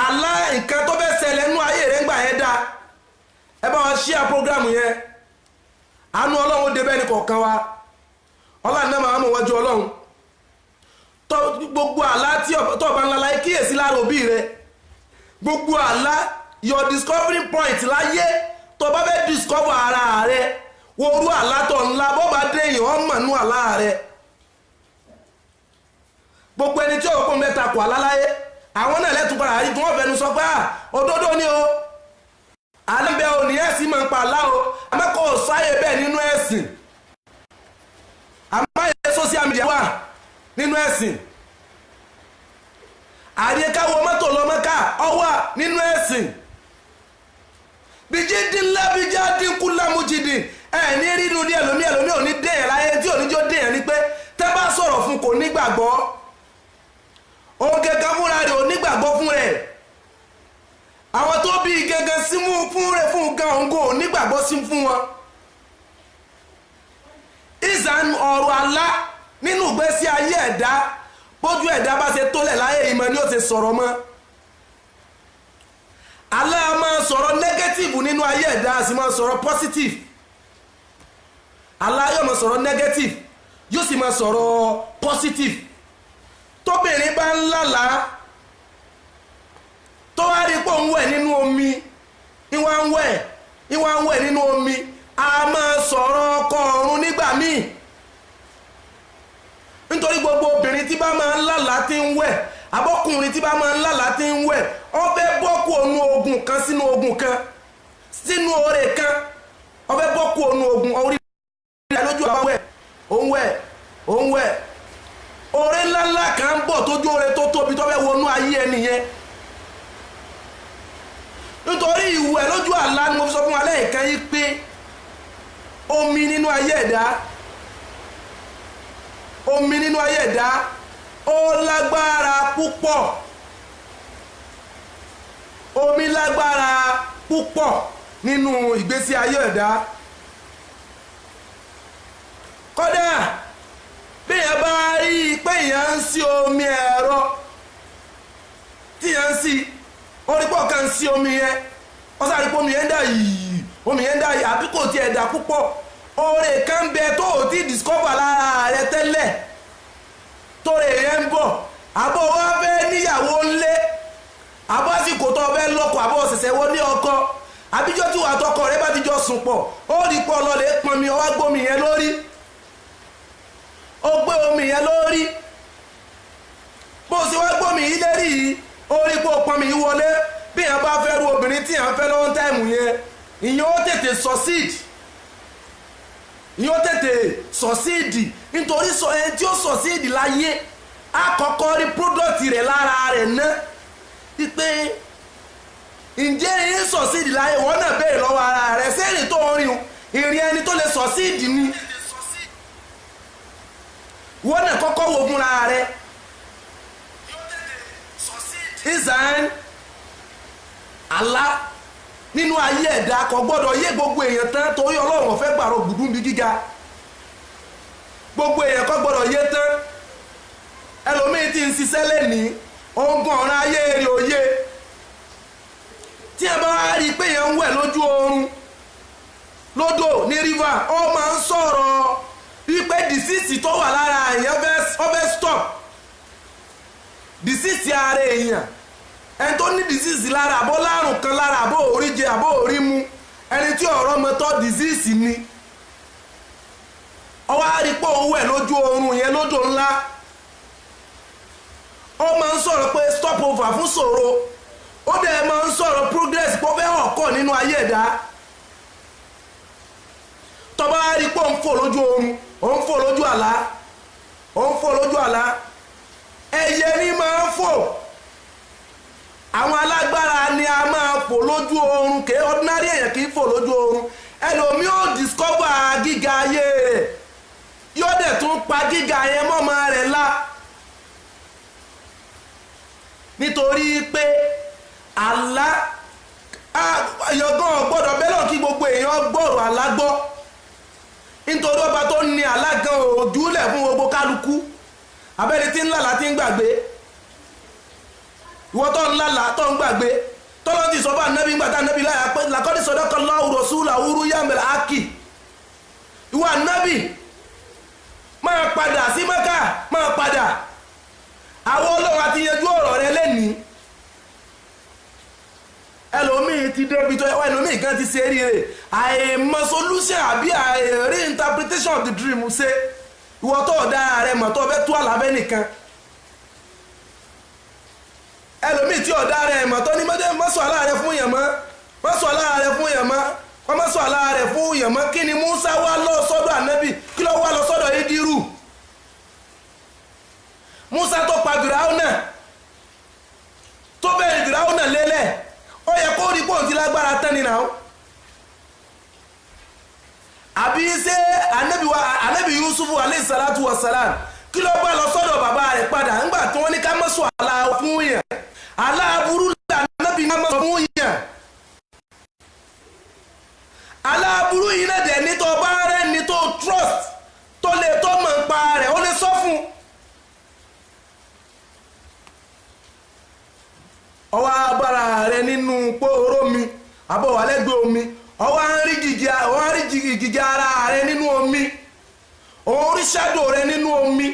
àlá nǹkan tó fẹ́ ṣẹlẹ̀ nínú ayé rẹ̀ ńgbà yẹn dá ẹ bá wọn share program yẹn àánú Ọlọ́run débẹ̀ ní kọ̀ọ̀kan wa Ọlọ́run náà máa mọ̀ wájú Ọlọ́run gbogbo àlá tí tó bá ń lálá kíyèsí lára òbí rẹ gbogbo àlá your discovering point láyé tó bá fẹ́ discover ara rẹ worú àlá tó ńlá bó bá dé èèyàn ọmọ nú àlá rẹ gbogbo ẹni tí òkú mẹ́ta kò àlá láyé àwọn náà lẹ́tùn padà rí tí wọ́n fẹnu sọ pé òdodo ni o àlẹ́bẹ̀ òní ẹ̀sìn máa ń pa àlá o amẹ́kọ̀ọ́ sáyé bẹ́ẹ̀ nínú ẹ̀sìn àmáyé social media wà nínú ẹ̀sìn àríkáwọ mọ́tò lọ́mọ́ká ọwà nínú ẹ̀sìn bíjídínlá bíjádínkù lámújídín ẹ̀ ní rínú ní ẹlòmí òní dèèyàn láyé tí òníjó dèèyàn ní pé tẹ́ bá sọ̀rọ̀ fún kò nígbàgbọ́ òun gẹ́gẹ́ fúnra rẹ̀ ò nígbàgbọ́ fún rẹ̀ àwọn tó bí gẹ́gẹ́ símú fún rẹ̀ fún gan òun kò nígbàgbọ́ sí fún wọn ìzàn ọ̀rọ̀ àlá nínú ìgbésí ayé ẹ̀dá bójú ẹ̀dá bá ṣe tólẹ̀ láyé ìmọ̀ ni ó ṣe sọ̀rọ̀ mọ́ àlá máa sọ̀rọ̀ negative nínú ayé ẹ̀dá a sì máa sọ̀rọ̀ positive àlá yóò máa sọ̀rọ̀ negative yóò sì máa sọ̀rọ̀ positive tóbìnrin bá ń lálàá tó wá rí pò ń wẹ̀ nínú omi ìwà ń wẹ̀ nínú omi a máa sọ̀rọ̀ ọkọ ọ̀run nígbà míì nítorí gbogbo obìnrin tí bá máa ń lálàá tí ń wẹ̀ abọ́kùnrin tí bá máa ń lálàá tí ń wẹ̀ ó fẹ́ bọ́kù ònú ogun kan sínú ogun kan sínú oore kan ó fẹ́ bọ́kù ònú ogun orí rẹ̀ lójú àwọn òun wẹ̀ oore ńláńlá kan ń bọ̀ tójú oore tó tóbi tó fẹ́ wọnú ayé ẹni yẹn nítorí ìwẹ̀ lójú àlá ni mo fi sọ fún alẹ́ ìkan yìí pé omi nínú ayé ẹ̀dá ó lágbára púpọ̀ omi lágbára púpọ̀ nínú ìgbésí ayé ẹ̀dá kódà bí èèyàn bá rí i pé èèyàn ń sí omi ẹ̀rọ tí èèyàn ń sí orí pọ̀ kan sí omi yẹn ó sáré pé omi yẹn dà yìí àbí kò tiẹ̀ dà púpọ̀ oore kan bẹ tó o ti discover lára rẹ tẹ́lẹ̀ tóore yẹn ń bọ̀ àbọ̀ wá fẹ́ níyàwó ńlé àbọ̀ àsìkò tó fẹ́ lọ́kọ àbọ̀ ṣẹ̀ṣẹ̀ wọ ní ọkọ àbíjọ́ tí wàá tọkọ rẹ bá ti jọ sùn pọ̀ ó rí pọ̀ lọ́lẹ̀ pọnmi ọwá gbómi yẹn lórí ó gbé omi yẹn lórí bó o sì wá gbómi yìí lérí yìí ó rí pọ̀ pọnmi yìí wọlé bí yẹn bá fẹ́ ru obìnrin tí yẹn fẹ́ lọ́wọ́ táìmù yẹn ìyẹn ó tètè succeed nítorí ẹni tí ó succeed láyé àkọ́kọ́ rí product rẹ̀ lára rẹ̀ ná wípé ǹjẹ́ ìyẹn succeed láyé wọ́n náà béèrè lọ́wọ́ ara rẹ̀ sẹ́rìn tó ń rìn ìrìn ẹni tó lè succeed ni wọ́n náà kọ́kọ́ wò fúnra rẹ̀ ìzàn àlá nínú ayé ẹ̀dá kò gbọ́dọ̀ yé gbogbo èèyàn tán torí ọlọ́run ò fẹ́ gbàrọ̀ gbùdú bí gíga gbogbo èèyàn kò gbọ́dọ̀ yé tán ẹlòmíín tí ń ṣiṣẹ́ lẹ́nìí ogun ọ̀ràn ayé èrè òye tí ẹ bá wá rí i pé èèyàn ń wẹ̀ lójú oorun lódò ní river ó máa ń sọ̀rọ̀ wípé dìsíìsì tó wà lára èèyàn ó fẹ́ stop dìsíìsì ara èèyàn ẹni tó ní disease lára àbó lárùn kan lára àbó orí jẹ àbó orí mu ẹni tí ọ̀rọ̀ mọ́tọ́ disease ni ọwọ́ àrípò owó ẹ̀ lójú oorun yẹn lódò ńlá ó máa ń sọ̀rọ̀ pé stop over fún ṣòro ó dẹ̀ máa ń sọ̀rọ̀ progress pé ó fẹ́ ọ̀kọ̀ nínú ayé ẹ̀dá tọ́ba àrípò ń fò lójú oorun ó ń fò lójú àlá ẹyẹ ní máa ń fò àwọn alágbára ni a máa fò lójú oorun kì í ordinary èèyàn kì í fò lójú oorun ẹlòmíì ò discover gíga ayé rẹ̀ yóò dẹ̀ tún pa gíga yẹn mọ́mọ́ rẹ̀ la nítorí pé àlá àyọ̀gán gbọ́dọ̀ bẹ́ẹ̀ lọ kí gbogbo èèyàn gbọ́rọ̀ àlá gbọ́ nítorí ọba tó ní àlá gan òjúlẹ̀ fún gbogbo kálukú abẹ́ni tí ń lálàá tí ń gbàgbé ìwọ tó ń lálàá tó ń gbàgbé tọ́lọ́ ti sọ bá nẹ́bí gbàtà nẹ́bí láyà pé làkọ́dí sọdọ́kọ̀ lọ́wọ́ rọ̀súlà wúrú yàmẹ̀lá ákì ìwọ nẹ́bí máa padà sí Mẹ́kà máa padà àwọn Ọlọ́run àti yanjú ọ̀rọ̀ rẹ lẹ́ni ẹlòmíì ti débi tó ẹwà ẹlòmíì kan ti ṣe eré àìmọ̀ solution àbí reinterpretation of the dream ṣe ìwọ tó ọ̀dá rẹ mọ̀ tó fẹ́ tú àlàbẹ́ nìkan ẹlòmíì tí ọ̀dá rẹ mọ̀ tó ní mọ́sọ̀ àlá rẹ fún yẹn mọ́ mọ́sọ̀ àlá rẹ fún yẹn mọ́ wọ́n mọ́sọ̀ àlá rẹ fún yẹn mọ́ kí ni Musa wá lọ sọ́dọ̀ ànábì kí ló wá lọ sọ́dọ̀ Ídírù Musa tó pa Fíráúnà tó bẹ̀rẹ̀ Fíráúnà lélẹ̀ ó yẹ kó rí pọ́ǹtì lágbára tán ni náà àbí ṣé ànábì Yusufu alayhi salatu wa salam kí ló gbà lọ sọ́dọ̀ bàbá rẹ̀ padà ńgbà tí wọ́n ní ká má sọ àlá fún yẹn àlá aburú ànábì ká má sọ fún yẹn àlá aburú yìí náà dẹ̀ ní tó bá rẹ̀ ní tó trust tó lè tó mọ̀ ń pa rẹ̀ ó lè sọ fún ọwọ́ abára rẹ̀ nínú pòóró mi àbọ̀wà lẹ́gbẹ̀ẹ́ omi ọwọ́ ń rí gìgì ara rẹ̀ nínú omi òun rí ṣáàdò rẹ̀ nínú omi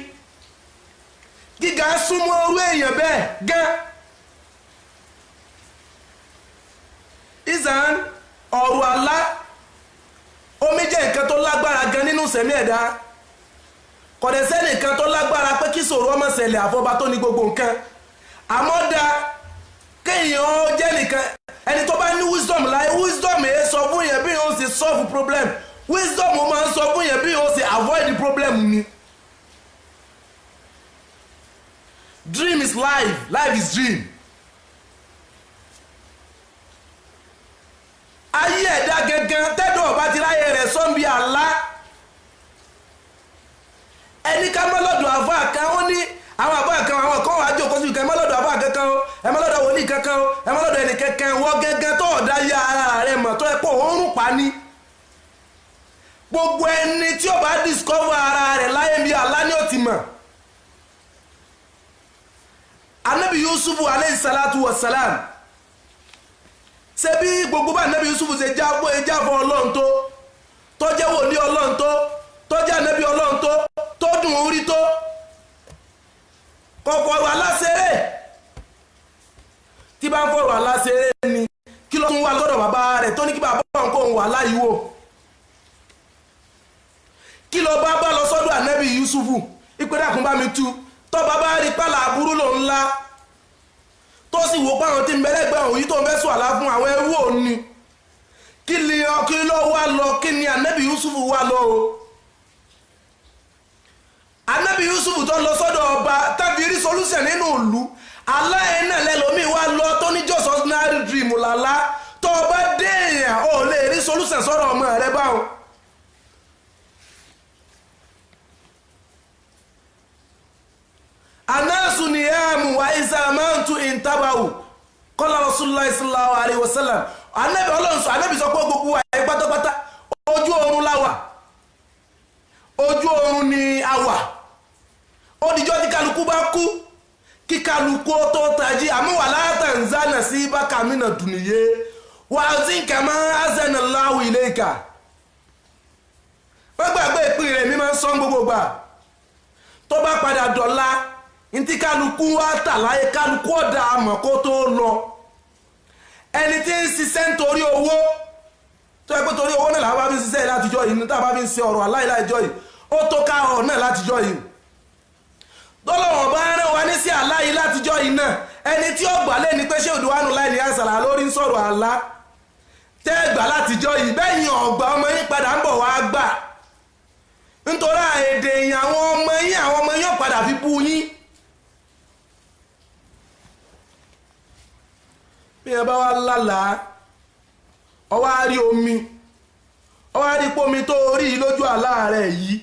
gíga súnmọ́ orú èèyàn bẹ́ẹ̀ gán ìzàn ọ̀rọ̀ àlá omi jẹ́ nǹkan tó lágbára gan nínú sẹ̀mí ẹ̀dá kọ̀dẹ̀sẹ́ nìkan tó lágbára pé kí ṣòro ọmọ ṣẹlẹ̀ àfọba tó ní gbogbo nǹkan àmọ́ dá kéèyàn jẹ́ nìkan ẹni tó bá ní wisdom láyé wisdom èé sọ fún yẹn bí yóò ṣe solve problem wisdom máa ń sọ fún yẹn bí yóò ṣe avoid the problem ni. Dream is life, life is dream. Ayé ẹ̀dá gẹ́gẹ́ tẹ́dọ̀ ọba ti ráyè rẹ̀ sọ́nbi àlá ẹni ká má lọ́dọ̀ àfáà kan ó ní àwọn àfáà kan àwọn kan wàá jókòó sí ìkan ẹ má lọ́dọ̀ àfáà kankan o ẹ má lọ́dọ̀ wòlíì kankan o ẹ má lọ́dọ̀ ẹnì kankan wọ́n gẹ́gẹ́ tó ọ̀dá yá ara rẹ̀ mọ̀ tó ẹ pọ̀ òun rùn pa ní gbogbo ẹni tí ó bá discover ara rẹ̀ láyé bí àlá ni ó ti mọ̀. Ànábì Yusufu alayhi salatu wa salam ṣe bí gbogbo bá Ànábì Yusufu ṣe jábọ̀ Ọlọ́run tó jẹ́ wòlíì Ọlọ́run tó jẹ́ ànábì Ọlọ́run tó dùn orí tó kọ̀kọ̀ ọ̀rọ̀ aláṣẹ́rẹ́ tí bá ń fọ̀rọ̀ aláṣẹ́rẹ́ ni kí ló tún wá lọ́dọ̀ bàbá rẹ̀ tó ní kí bàbá òun kó òun wà láyíwò kí ló bá lọ sọ́dọ̀ Ànábì Yusufu ìpínlẹ̀ àkúnbá mi tú tó bàbá rí pàlà àbúrú lò ńlá tó sì wò páwọn tí ń bẹ̀rẹ̀gbẹ̀ òun yìí tó ń fẹ́ sùn àlá fún àwọn ẹrú òní kí ló wá lọ kí ni Ànábì Yusufu wá lọ o Ànábì Yusufu tó lọ sọ́dọ̀ ọba tàbí rí solution nínú ìlú aláìní lẹ́lòmí wá lọ tó ní just ordinary dream lálá tó bá dé èèyàn ò lè rí solution sọ́rọ̀ ọmọ rẹ báwọn. Anasu niyamu wa izamantu intabahu qala Rasulullah sallallahu alaihi wasallam Ànábì Ọlọ́run sọ Ànábì sọ pé gbogbo wa pátápátá ojú oorun la wà ojú oorun ni a wà ó dijọ́ tí kálukú bá kú kí kálukú tó tají àmúwà látàǹzánà sí bákàmínà dùnìyé wà sí kàmá azanallahu ilayka wọ́n gbàgbé ìpín rẹ̀ mi máa ń sọ gbogbo gbà tó bá padà dọ̀la ntí kálukú wá tà láyé kálukú ọ̀dà àmọ̀ kó tó lọ ẹni tí ń ṣiṣẹ́ nítorí owó tó yẹ pé torí owó náà làwọn bá fi ń ṣiṣẹ́ látijọ́ yìí níta bá fi ń ṣe ọ̀rọ̀ aláìláìjọ́ yìí ó tó ká ọ̀rọ̀ náà látijọ́ yìí tọ́lọ́wọ̀n bá rán wa ní sí aláyìí látijọ́ yìí náà ẹni tí ó gbà lé ní pé ṣé òdùwánù láì ní àṣàlà lórí ń sọ̀rọ̀ àlá tẹ́ gbà látijọ́ yìí bẹ́yìn ọ̀gbà ọmọ yín padà ń bọ̀ wá gbà nítorí èdè yìí àwọn ọmọ yín padà fi bú yín bí ẹ bá wá lálàá ọwá rí omi ọwá rí pómi tó rí lójú àlá rẹ̀ yìí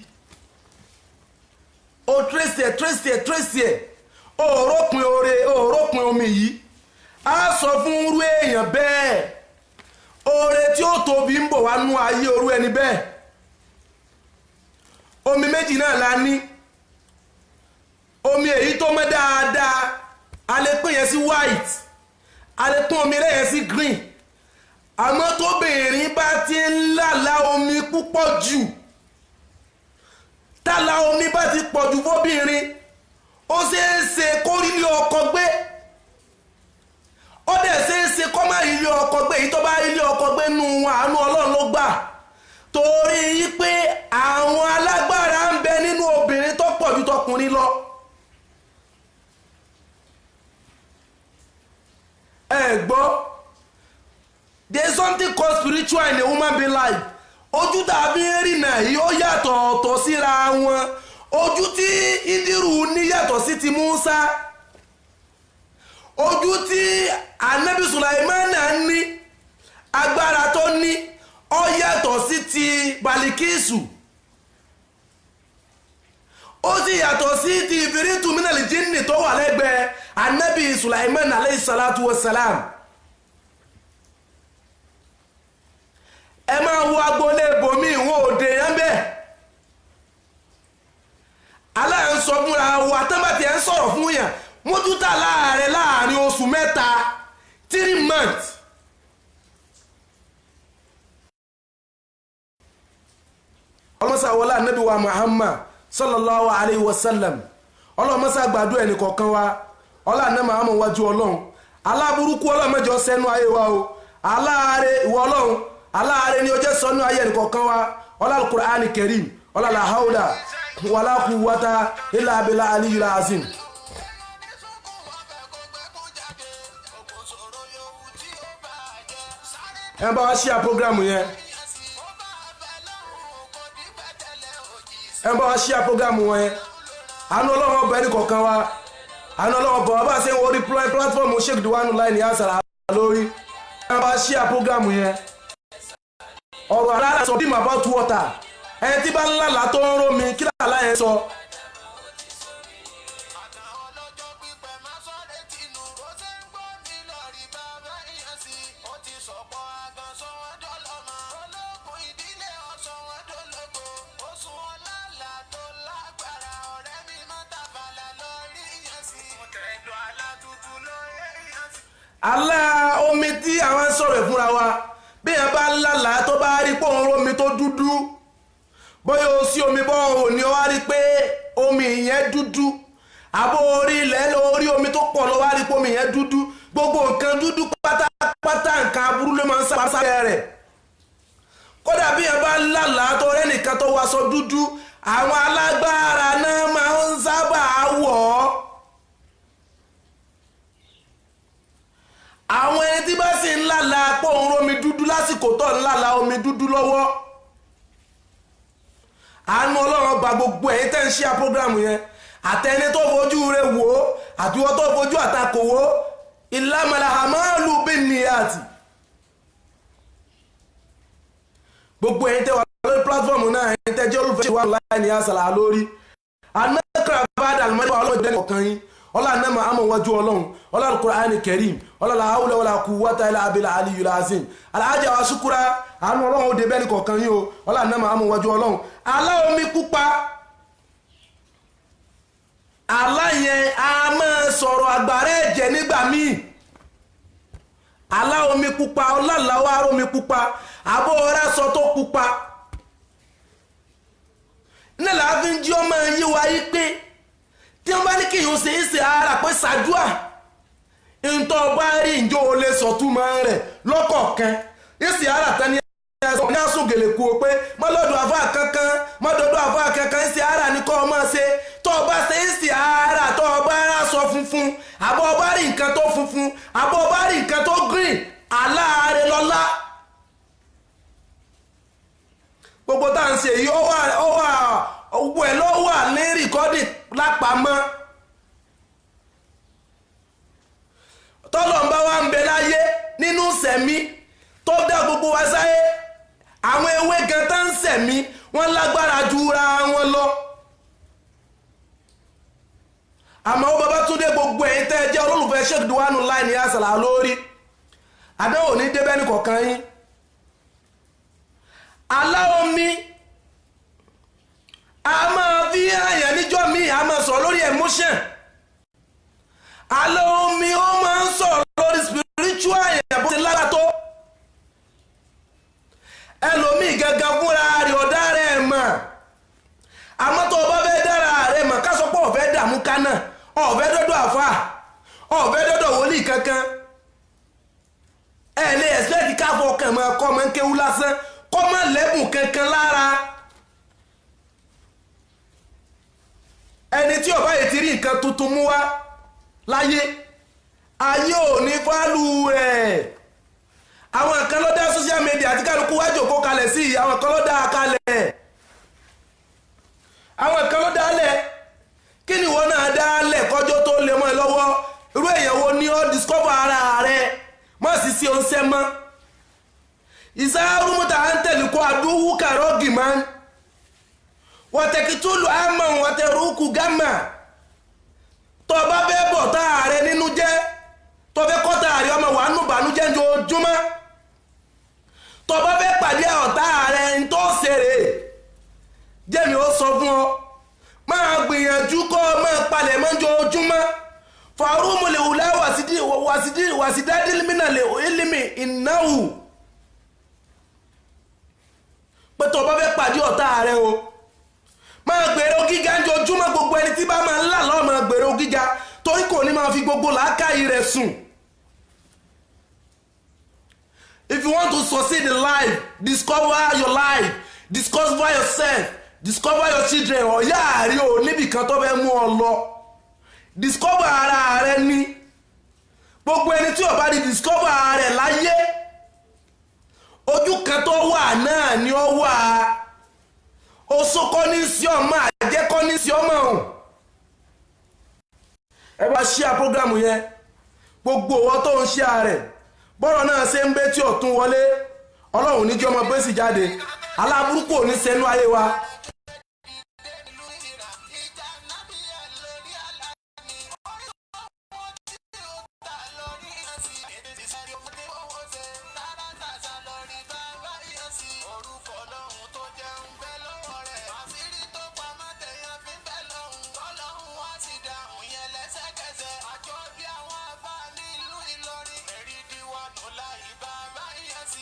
ó tírèsì ẹ̀ òrópin omi yìí á sọ fún irú èèyàn bẹ́ẹ̀ oore tí ó tóbi ń bọ̀ wá nú ayé orú ẹni bẹ́ẹ̀ omi méjì náà la ní omi èyí tó mọ́ dáadáa a lè pín yẹn sí white a lè pín omi rẹ̀ yẹn sí green àmọ́ tóbìnrin bá ti ń lálá omi púpọ̀ jù tálá omi bá ti pọ̀ jù fóbìnrin ó ṣeéṣe kó rí ilé ọkọ gbé ó dẹ̀ ṣeéṣe kó má rí ilé ọkọ gbé èyí tó bá rí ilé ọkọ gbé nù àánú Ọlọ́run ló gbà torí pé àwọn alágbára ń bẹ nínú obìnrin tó pọ̀ ju tọkùnrin lọ. ẹ gbọ́ there is something called spiritual in a woman being life. ojú tàbí rìnà yìí ó yàtọ̀ ọ̀tọ̀ síra wọn. ojú tí Ìdírù ní yàtọ̀ sí ti Músà. ojú tí Ànábì Sùláímánà ní agbára tó ní ó yàtọ̀ sí ti Bàlíkísù. ó sì yàtọ̀ sí ti ìfìrìtù mínàlì jínnì tó wà lẹ́gbẹ̀ẹ́ Ànábì Sùláímánà alayhi salatu wassalam. ẹ máa wo agboolé ibòmí ìwọ̀n òde yẹn bẹ́ẹ̀. aláà ń sọ fúnra wa tẹ́mbàtì ẹ̀ ń sọ̀rọ̀ fún yàn mójútà láàrin oṣù mẹ́ta 3 months. ọlọ́mọsá wọlé ànábì wa Muhammad sallallahu alayhi wa sallam ọlọ́mọsá gbàdúrà ẹnì kọ̀ọ̀kan wa ọlá àná Muhammad wájú ọlọ́run aláburúkú ọlọ́mọjọ sẹ́nu ayé wa o aláàárẹ̀ ìwọ ọlọ́run aláàárẹ̀ ni ó jẹ́ sọ́nú ayé ẹnì kọ̀ọ̀kan wa ọlá al-Qur'ani Karim ọlá la hawla wala quwwata illa billahi aliyyil azim. ẹ bá wa share program yẹn. ẹ bá wa share program wọn yẹn. àánú ọlọ́run ọba ẹnì kọ̀ọ̀kan wa àánú ọlọ́run ọba bá ṣe ń wọrí platform Sheikh Diwanu Lai Niyas lórí. ẹ bá wa share program yẹn. ọ̀rọ̀ alára sọ bí about water ẹni tí bá ń lálà tó ń rómi kí lálà yẹn sọ. alá omi tí àwọn sọ̀rọ̀ fúnra wa bí ẹ bá lálà tó bá rí pé òun rómi tó dúdú bóyá o sí omi bọ́ ò ní wá rí pé omi yẹn dúdú àbó orí ilẹ̀ lórí omi tó pọ̀ ló wá rí pé omi yẹn dúdú gbogbo nǹkan dúdú pátápátá nǹkan aburú ló máa ń sábẹ́ rẹ̀ kódà bí ẹ bá lálàá tó rẹ́nìkan tó wàṣọ dúdú àwọn alágbára náà máa ń sábà wọ̀ ọ́ àwọn ẹni tí bá sì ń lálàá pé òun rómi dúdú lásìkò tó ń lálàá omi dúdú lọ́wọ́ àánú ọlọ́run gba gbogbo ẹ̀yin tẹ́ ń ṣe àpọ́gírámù yẹn àtẹni tó fojú rẹ̀ wò ó àtiwọ́ tó fojú àtakò wò ó ìlàmàlà àmàlù bí nìyàtì gbogbo ẹ̀yin tẹ́ wà lórí pílátífọ̀mù náà ẹ̀yin tẹ́ jẹ́ olùfẹ́ Diwanu Lai Niyas lórí anákàrà bá dàlùmọ́lẹ́wà ọlọ́run ìdẹ́nu ọ̀kan yín ọlá anama àmọ̀ wájú ọlọ́run ọlá al-Qur'ani Karim ọlá la hawla wala quwwata illa billahi aliyyil azim alájà wa ṣúkúrá àánú ọlọ́run òde bẹ́ẹ̀ ní kọ̀ọ̀kan yín o ọlá anama àmọ̀ wájú ọlọ́run aláomi pupa aláyẹn a máa sọ̀rọ̀ àgbàrá ẹ̀jẹ̀ nígbà míì aláomi pupa ọlọ́láwọ́ arómi pupa àbọ̀ ọ̀rá sọ tó pupa nílẹ̀ àfi ń jí ọmọ yí wa yí pé tí wọ́n bá ní kí yóò ṣe é ṣe ara pé ṣàdúà ìntọ́ bá rí ìjọ olè sọ̀túnmọ́ rẹ̀ lọ́kọ̀ọ̀kan ìsì ara tán ní ẹ̀sọ́ ní àsùngèlè kú o pé mọ́lọ́dún àfá kankan mọ́dọ̀dún àfá kankan ìsì ara ní kọ́ ọmọ ṣe tọ́ ọba ṣe ìsì ara tọ́ ọba ara sọ funfun àbọ̀ ọba rí nǹkan tó funfun àbọ̀ ọba rí nǹkan tó green aláàárẹ̀ lọ́lá gbogbo tá à ń ṣe yìí owó ẹ̀ ló wà ní rìkọ́dì lápamọ́ tọ́lọ̀ ń bá wa ń bẹ láyé nínú sẹ̀mí tó dá gbogbo wa sáyé àwọn ewé gan tá ń sẹ̀mí wọ́n lágbára ju ra wọn lọ àmọ́ ó Babátúndé gbogbo ẹ̀yin tẹ́ jẹ́ olólùfẹ́ Sheikh Diwanu Lai Niyas lórí àdéhùn ní débẹ́ ní kọ̀ọ̀kan yín aláomi a máa fi àyàn níjọ́ míì a máa sọ lórí emotion aláomi ó máa ń sọ̀rọ̀ lórí spiritual àyàn bó ti lára tó ẹlòmíì gangan fúnra rẹ̀ ọ̀dá rẹ̀ mọ̀ àmọ́ tó o bá fẹ́ dára rẹ̀ mọ̀ ká sọ pé o fẹ́ dààmú kánà ọ̀fẹ́ dọ́dọ̀ àfà ọ̀fẹ́ dọ́dọ̀ wòlíì kankan ẹ lè ẹ̀sẹ̀kì káfọ́ kàn máa kọ́ máa ń kéwú lásán kọ́ máa lẹ́bùn kankan lára ẹni tí ó bá yìí ti rí nǹkan tuntun mú wá láyé ayé ò ní fálù rẹ̀ àwọn kan ló dá social media àti kálukú wájú kó kalẹ̀ sí àwọn kan ló dá kalẹ̀ àwọn kan ló dálẹ̀ kí ni wọ́n náà dálẹ̀ kọjọ́ tó lè mọ́ ẹ lọ́wọ́ irú èèyàn wo ni ó discover ara rẹ̀ mọ́ sí sí oúnṣẹ́ mọ́ ìsáárùmúta à ń tẹ̀lé kó àdúhù kàrọ́gì máa ń wọ́tẹ̀kìtúlù àmọ́ wọ́tẹ̀rúkù gámà tó bá fẹ́ bọ̀ táàrẹ nínú jẹ́ tó fẹ́ kọ́ táàrẹ ọmọ wà nù bànújẹ́ ní ojúmọ́ tó bá fẹ́ pàdé ọ̀tá rẹ̀ ń tó ṣeré jẹ́mi ó sọ fún ọ máa gbìyànjú kọ́ máa palẹ̀ mọ́ ní ojúmọ́ farumu lè wùlá wàsídádìlmínà lè ilimi ìnáwù pé tó bá fẹ́ pàdé ọ̀tá rẹ̀ o máa gbèrò gíga ń jojúmọ́ gbogbo ẹni tí bá máa ń là lọ́ọ́ máa gbèrò gíga torí kò ní máa fi gbogbo làákàyè rẹ̀ sùn. If you want to succeed in life, discover your life, discover yourself, discover your children. ọ̀yá rí o níbì kan tó fẹ́ mú ọ lọ discover ara rẹ ní gbogbo ẹni tí ó bá di discover ara rẹ láyé ojú kan tó wà náà ni ó wà oṣó kọ́ ní sí ọmọ àjẹ́ kọ́ ní sí ọmọ ọ̀hún ẹ bá ṣíà prógrámù yẹn gbogbo owó tó ń ṣíà rẹ̀ bọ́rọ̀ náà ṣe ń bẹ́ tí ọ̀tún wọlé ọlọ́run ní kí ọmọ bẹ́sì jáde aláburúkú ò ní sẹ́nu ayé wa.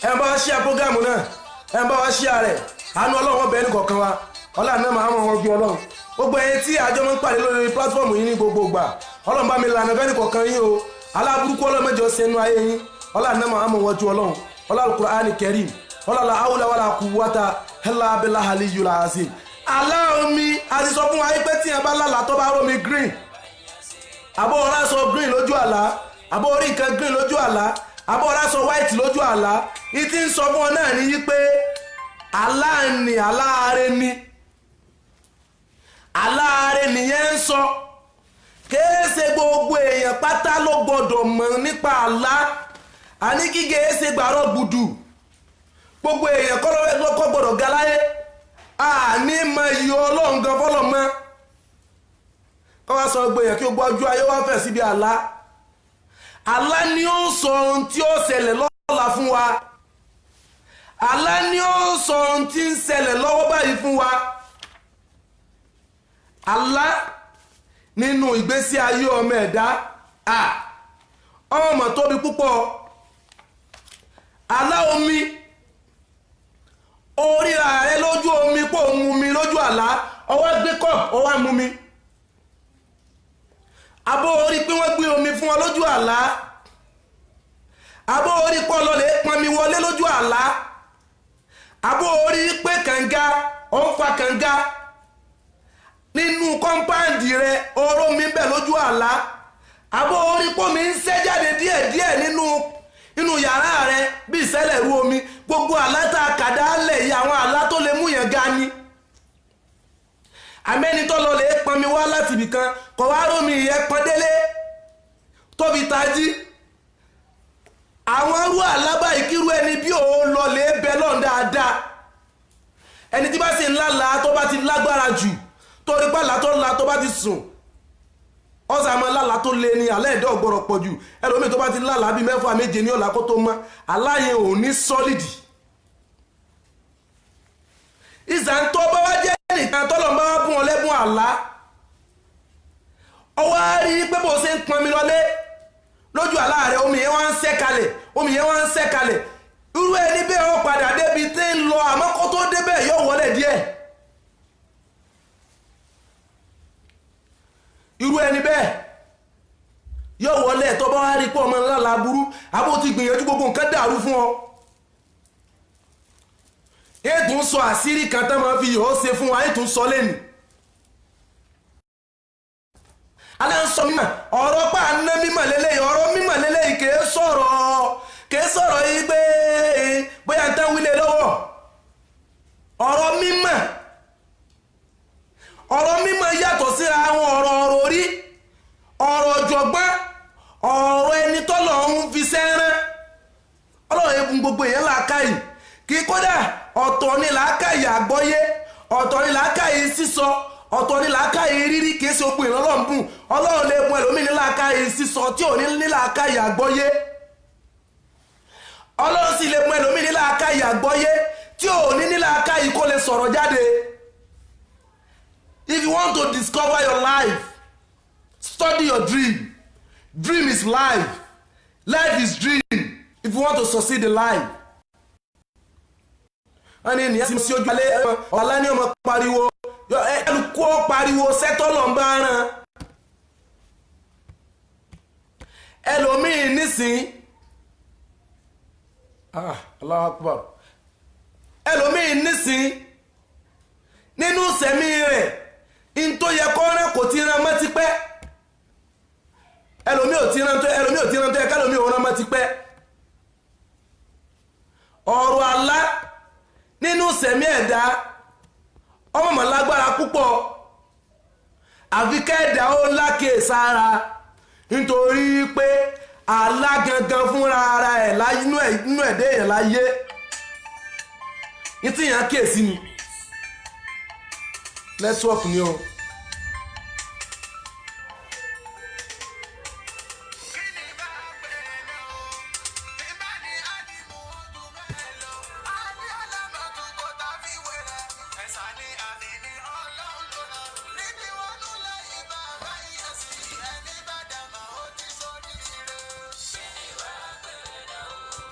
ẹ bá wá ṣíà prógámù náà ẹ bá wá ṣíà rẹ̀ àánú ọlọ́run ọbẹ̀ ẹnìkọ̀ọ̀kan wa ọlá náà máa mọ̀ wọn bí ọlọ́run gbogbo ẹ̀yin tí àjọ máa ń pàdé lórí pílátífọ̀mù yìí ní gbogbo ìgbà ọlọ́run bá mi lànà fẹ́nìkọ̀ọ̀kan yín o aláburúkú ọlọ́run mẹ́jọ sẹ́nu ayé yín ọlá náà máa mọ̀ wọn ju ọlọ́run ọlá Al-Qur'ani Karim ọlá la hawla wala quwwata illa billahi aliyyil azim. aláomi a ti sọ fún wa pé tí yẹn bá lálà tó bá rómi green àbọ̀ ọ̀rá sọ green lójú àlá àbọ̀ orí nǹkan green lójú àlá àbọ̀ ọ̀rá sọ white lójú àlá ìtí ń sọ fún ọ náà ní wípé aláàní aláàrẹ ni aláàrẹ nìyẹn ń sọ kéèsè gbogbo èèyàn pátá ló gbọdọ̀ mọ̀ nípa àlá àní kí kéèsè gbàrọ̀ gbùdù gbogbo èèyàn kọ́ gbọdọ̀ ga láyé àní mọ iye ọlọ́run gan fọlọ́ mọ́ kọ́ wá sọ gbogbo èèyàn kí o gbọ́ ojú ayé wá fẹ̀ síbi àlá àlá ni ó sọ ohun tí ó ṣẹlẹ̀ lọ́la fún wa àlá ni ó sọ ohun tí ń ṣẹlẹ̀ lọ́wọ́ báyìí fún wa àlá nínú ìgbésí ayé ọmọ ẹ̀dá ọmọ tóbi púpọ̀ àlá omi oríra rẹ lójú omi pò ń mu mi lójú àlá ọwọ́ gbé kọ́ ọwọ́ mú mi àbó orí pé wọ́n gbé omi fún ọ lójú àlá àbó orí pọ́ lọlẹ̀ pọnmi wọlé lójú àlá àbó orí pé kànga ó ń fa kànga nínú kọ́ńpáǹdì rẹ oró mi bẹ̀ lójú àlá àbó orí pọ́ mi ń ṣẹ́ jáde díẹ̀díẹ̀ nínú yàrá rẹ bí ìṣẹ̀lẹ̀ ru omi gbogbo àlá tá a kàdá lẹ̀ yìí àwọn àlá tó lè mú yẹn ga ni àmẹ́ni tó lọlẹ̀ pọnmi wá láti ibìkan kọ̀ wá rómi ìyẹn pọn délé tóbi tají àwọn arú àlábà ìkírú ẹni bí òun lọlẹ̀ bẹ lọ́n dáadáa ẹni tí bá sì ń lálàá tó bá ti lágbára jù torí pàlà tó ńlá tó bá ti sùn ọ̀sàmọ́ lálàá tó lé ní alẹ́ ẹ̀dẹ́ ọ̀gbọ̀rọ̀ pọ̀ jù ẹlòmíì tó bá ti lálàá bíi 6 méje ní ọ̀là kó tó mọ́ aláyẹn ò ní sọ́lìdì ìsàntọ́ bá wá jẹ́ nìkan tọ́lọ̀ bá wá fún ọ lẹ́bùn àlá ọwọ́ á rí pé bó ṣe ń pọnmi lọlé lójú àlá rẹ̀ omi yẹn wá ń sẹ́ kalẹ̀ omi yẹn wá ń sẹ́ kalẹ̀ irú ẹni bẹ́ẹ̀ ó padà débi tí ń lọ àmọ́ kó tó débẹ̀ yóò wọlé díẹ̀ irú ẹni bẹ́ẹ̀ yóò wọlé tó bá wá rí pé ọmọ ńlá láburú àbó ti gbìyànjú gbogbo nǹkan dàrú fún ọ ètò ń sọ àṣírí kan tán máa fi yòó ṣe fún wa ètò ń sọ lẹ́nu aláǹsọ mímọ̀ ọ̀rọ̀ pa ná mímọ̀ lélẹ́yìí ọ̀rọ̀ mímọ̀ lélẹ́yìí kìí sọ̀rọ̀ yìí pé bóyá ń tán wílé lọ́wọ́ ọ̀rọ̀ mímọ̀ yàtọ̀ síra àwọn ọ̀rọ̀ orí ọ̀rọ̀ ọ̀jọ̀gbọ́n ọ̀rọ̀ ẹni tọ́lọ̀ ń fi sẹ́rán ọlọ́run ebùn gbogbo èèyàn làákàyè kí kódà ọ̀tọ̀ ni làákàyè àgbọ́yé ọ̀tọ̀ ni làákàyè sísọ ọ̀tọ̀ ni làákàyè rírí kìí ṣe òpin ìrànlọ́run ọlọ́run lè bùn ẹlòmíì ní làákàyè sísọ tí ò ní làákàyè àgbọ́yé ọlọ́run sì lè bùn ẹlòmíì ní làákàyè àgbọ́yé tí ò ní làákàyè kó lè sọ̀rọ̀ jáde. If you want to discover your life, study your dream. Dream is life. Life is dream. If you want to succeed in life. Wọ́n ní ènìyàn sí ojú alẹ́ ọ̀la ní ọmọ pariwo ẹlùkọ́ pariwo sẹ́tọ́lọ̀ ń bá rán. Ẹlòmíì nísìn Allahu Akbar. Ẹlòmíì nísìn nínú sẹ̀mí rẹ̀ in tó yẹ kọ́ rán kò ti rán mọ́ ti pẹ́. Ẹlòmíì ò ti rán tó yẹ kẹ́lòmíì ò rán mọ́ ti pẹ́. Ọ̀rọ̀ àlá nínú sẹ̀mí ẹ̀dá ọmọ mọ̀ lágbára púpọ̀ àfi kẹ́ẹ̀dá ó lákè sára nítorí pé àlá gangan fúnra ara ẹ̀ nínú ẹ̀dá èèyàn láyé ní tí èèyàn kíyèsí ni nẹ́tíwọ́ọ̀kì ni o.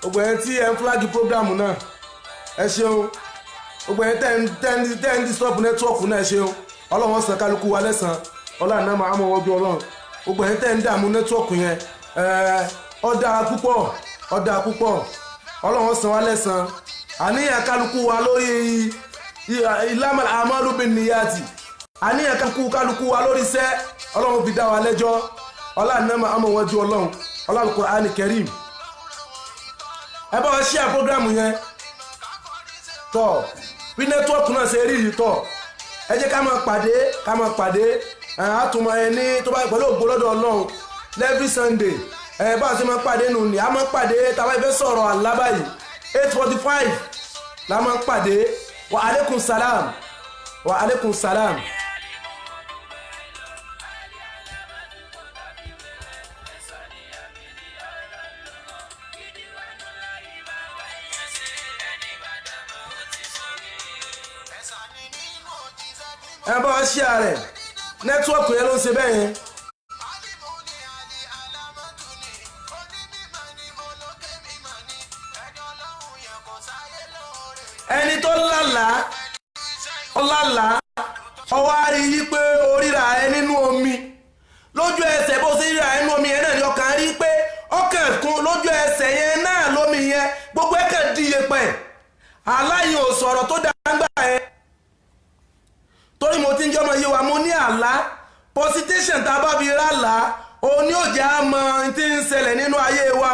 gbogbo ẹni tí ẹ ń flag programu náà ẹ ṣeun gbogbo ẹni tẹ́ ń disturb nẹ́tíwọ́ọ̀kù náà ẹ ṣeun ọlọ́run san kálukú wa lẹ́san ọlọ́run náà máa mọ̀ wọ́jú ọlọ́run gbogbo ẹni tẹ́ ń dààmú nẹ́tíwọ́ọ̀kù yẹn ọ̀dà púpọ̀ ọlọ́run san wa lẹ́san àníyàn kálukú wa lórí ìlànà àmọ́lùbìn níyàtì àníyàn kálukú wa lórí iṣẹ́ ọlọ́run fi dá wa lẹ́jọ́ ọlọ́run náà máa mọ̀ wọ́jú ọlọ́run ọlọ́run Qur'an Karim ẹ bá wa share program yẹn tọ bí nẹ́tíwọ́ọ̀kù náà ṣe rí yìí tọ ẹ jẹ́ ká máa pàdé àtúmọ̀ ẹ ní tó bá pẹ̀lú ògbó lọ́dọ̀ ọlọ́run every Sunday ẹ bá a ṣe máa pàdé nù ní a máa pàdé tàbá ìfẹ́ sọ̀rọ̀ àlábà yìí 8:45 la máa pàdé wa alaikum salam. ẹ bá wa share rẹ̀ nẹ́tíwọ́ọ̀kù yẹn ló ń ṣe bẹ́ẹ̀ yẹn. ẹni tó lálàá ọwọ́ á rí yí pé oríra ẹ nínú omi lójú ẹsẹ̀ bó ṣe ríra ẹ nínú omi yẹn náà ni ọkàn rí pé ọkàn kún lójú ẹsẹ̀ yẹn náà lómi yẹn gbogbo ẹ̀kàn díye pẹ̀ aláyìn ò sọ̀rọ̀ tó dáńgbà yẹn torí mo ti ń jọmọ yé wa mo ní àlá positation tá a bá fi rálá òun ni ó jẹ́ àmọ́ tí ń ṣẹlẹ̀ nínú ayé wa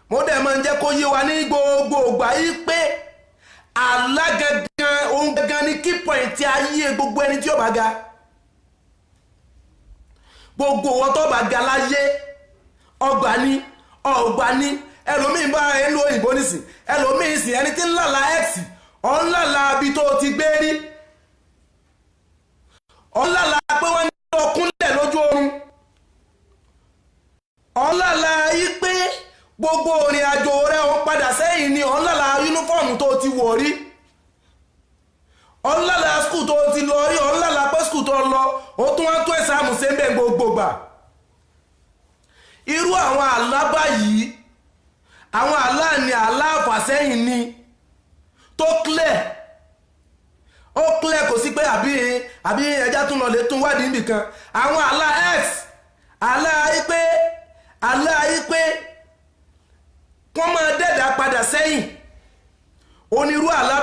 mo dẹ̀ máa ń jẹ́ kó yé wa ní gbogbo ìgbà yìí pé àlá gangan òun gangan ni key point ayé gbogbo ẹni tí ó bá ga gbogbo wọn tó bá ga láyé ọgbà ní ẹlòmíín bá ẹ lo òyìnbó nísìn ẹlòmíín sìn ẹni tí ń lálà x ọ̀nlàlà bí tó ti gbé rí ọ̀nlàlà pé wọ́n ní ọkúnlẹ̀ lójú oorun ọ̀nlàlà yí pé gbogbo òrìn àjò rẹ̀ ó padà sẹ́yìn ni ọ̀nlàlà yúnífọ́ọ̀mù tó ti wọ̀ rí ọ̀nlàlà skul tó ti lọ rí ọ̀nlàlà pé skul tó lọ ó tún wọ́n tó ẹ̀sàmù sí ń bẹ̀ gbogbo gbà irú àwọn àlá báyìí àwọn àlá ni àlá àfàsẹ́yìn ni tó clear ó clear kò sí pé àbí ẹja tún lọ lè tún wádìí nìkan àwọn àlá x àlá yí pé wọ́n máa dẹ̀dà padà sẹ́yìn onírú àlá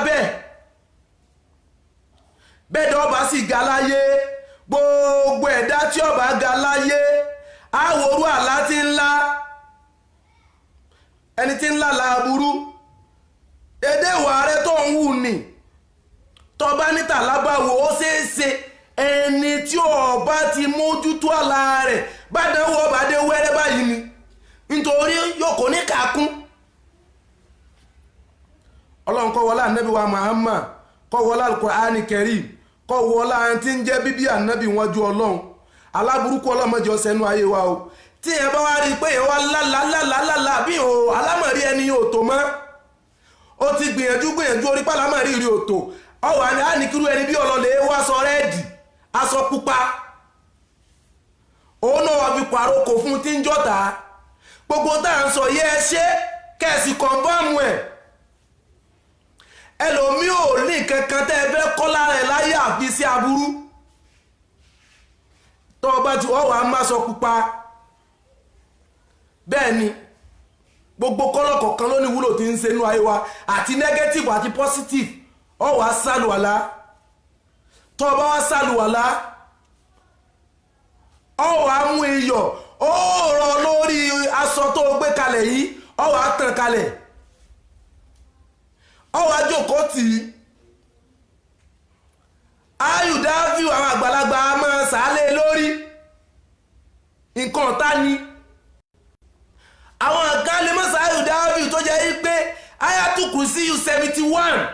bẹ́ẹ̀ dọ́ọ̀bá sì ga láyé gbogbo ẹ̀dá tí ọba ga láyé àwòrú àlá tí ńlá ẹni tí ńlá làbúrú dédé ìwà rẹ tó ń wù ní tọba níta lábàwò ó ṣeéṣe ẹni tí ọba ti mójútó àlá rẹ̀ bádánwò ọba dé wẹ́rẹ́ báyìí ni nítorí yóò kò ní kàkún ọlọ́run kọ́ wọlá ànábì wa Muhammad kọ́ wọlá Al-Qur'ani Karim kọ́ wọlá tí ń jẹ́ bíbí ànábì wọn ju ọlọ́run aláburúkú ọlọ́mọdé ọ̀sẹ̀nu ayé wa o tí ẹ bá wá rí i pé ẹ wá lálálálálá bí o alámọ̀rí ẹni yóò tó mọ́ ó ti gbìyànjú orí pálámọ̀rí rí òtò ọwọ́ àní àníkírú ẹni bí ọlọ́lẹ̀ wá sọ rẹ́ẹ̀dì aṣọ pupa òun náà wà fi pàrọ̀ kò fún tí ń jọ́ta gbogbo tá à ń sọ yẹ ẹ ṣe kẹ́ẹ̀sì kọ̀ǹfàmù ẹ̀ ẹlòmí ò ní kankan tẹ́ ẹ fẹ́ kọ́ lára ẹ̀ láyé àfi sí aburú tó o bá ti wọ́n wà á má sọ pupa bẹ́ẹ̀ ni gbogbo kọ́lọ̀ kọ̀ọ̀kan ló ní wúlò tí ń ṣe inú ayé wa àti negative àti positive ọ wà á sálùwàlá tó o bá wá sálùwàlá ọ wà á mú iyọ̀ ó rọ lórí aṣọ tó o gbé kalẹ̀ yìí ọ wà á tàn kalẹ̀ ọ wà á jókòó tì í ayùdáfíù àwọn àgbàlagbà máa sàálẹ̀ lórí nǹkan ọ̀tá ni àwọn àga lè mọ́ sáyù dáàbì tó jẹ́ pé Ayatul Kursiyu 71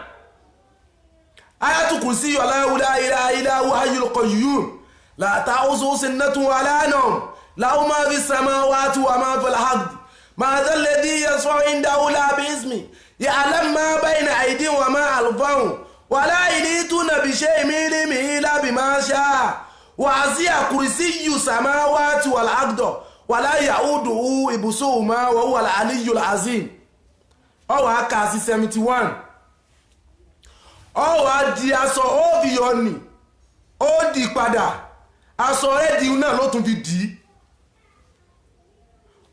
Ayatul Kursiyu Allahu la ilaha illa huwa hayyul qayyum la ta'uzuhu sinatun wa la nawm lahu ma fis samawati wa ma fil ardi ma dhal ladhi yashfa'u indahu illa bi'iznihi ya'lamu ma bayna aydihim wa ma khalfahum wa la yuhituna bi shay'in min ilmihi illa bima sha'a wasi'a kursiyyu samawati wal ardi wàlá yàúdù ibùsùnmá wọ́wọ́ àlíyù azim ọwọ́ aka sí 71 ọwọ́ di aṣọ óbìyọ́nì ó di padà aṣọ rẹ́dì náà ló tún fi dì í